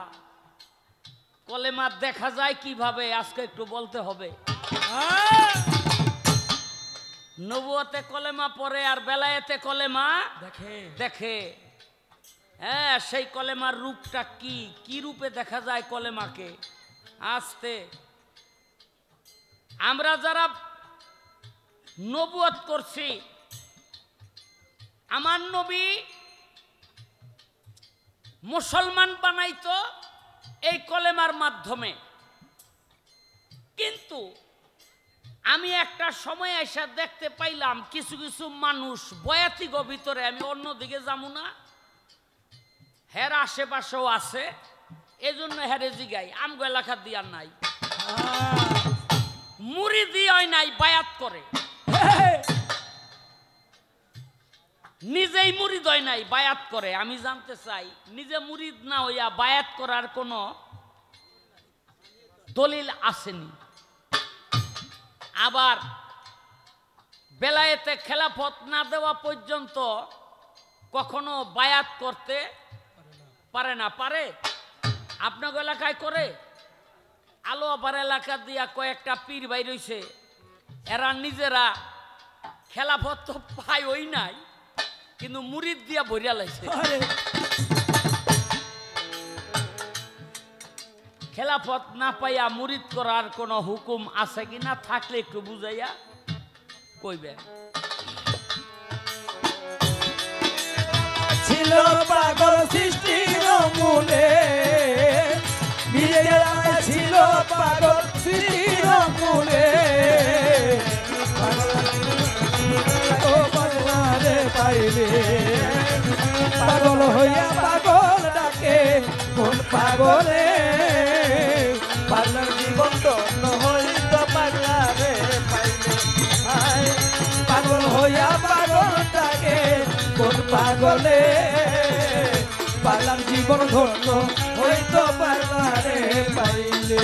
কলেমা দেখা যায় কিভাবে আজকে একটু বলতে হবে। নবুয়তে কলেমা পড়ে আর বেলায়েতে কলেমা দেখে। হ্যাঁ, সেই কলেমার রূপটা কি রূপে দেখা যায় কলেমাকে? আসতে আমরা যারা নবুয়ত করছি, আমার নবী মুসলমান বানাইতো এই কলেমার মাধ্যমে। কিন্তু আমি একটা সময় এসে দেখতে পাইলাম কিছু কিছু মানুষ বয়াতিগ ভিতরে, আমি অন্যদিকে যাবো না, হের আশেপাশেও আছে, এজন্য হেরে জিগাই আমগো এলাকা দিয়ার নাই, মুড়ি দিয়ে নাই, বায়াত করে। নিজেই মুরিদ হয় নাই, বায়াত করে। আমি জানতে চাই নিজে মুরিদ না হইয়া বায়াত করার কোনো দলিল আসেনি। আবার বেলায়েতে খেলাফত না দেওয়া পর্যন্ত কখনো বায়াত করতে পারে না। পারে? আপনার এলাকায় করে? আলো আবার এলাকা দিয়া কয়েকটা পীর ভাই রইছে, এরা নিজেরা খেলাফত তো পায় ওই নাই, কিন্তু মুরিদ দিয়া বইরা লাইছে। আরে খেলাফত না পাইয়া মুরিদ করার কোনো হুকুম আছে কিনা, থাকলে একটু বুঝাইয়া কইবে। ছিল পাগল সৃষ্টির মূলে, বিজয় ছিল পাগল সৃষ্টির মূলে। ও পাগলারে পাইলে পাগল হইয়া পাগল ডাকে কোন পাগলে। পাগলার জীবন ধন্য হইত পাগলারে পাইলে, পাগল হইয়া পাগল ডাকে কোন পাগলে। পাগলার জীবন ধন্য হইত পাগলারে পাইলে।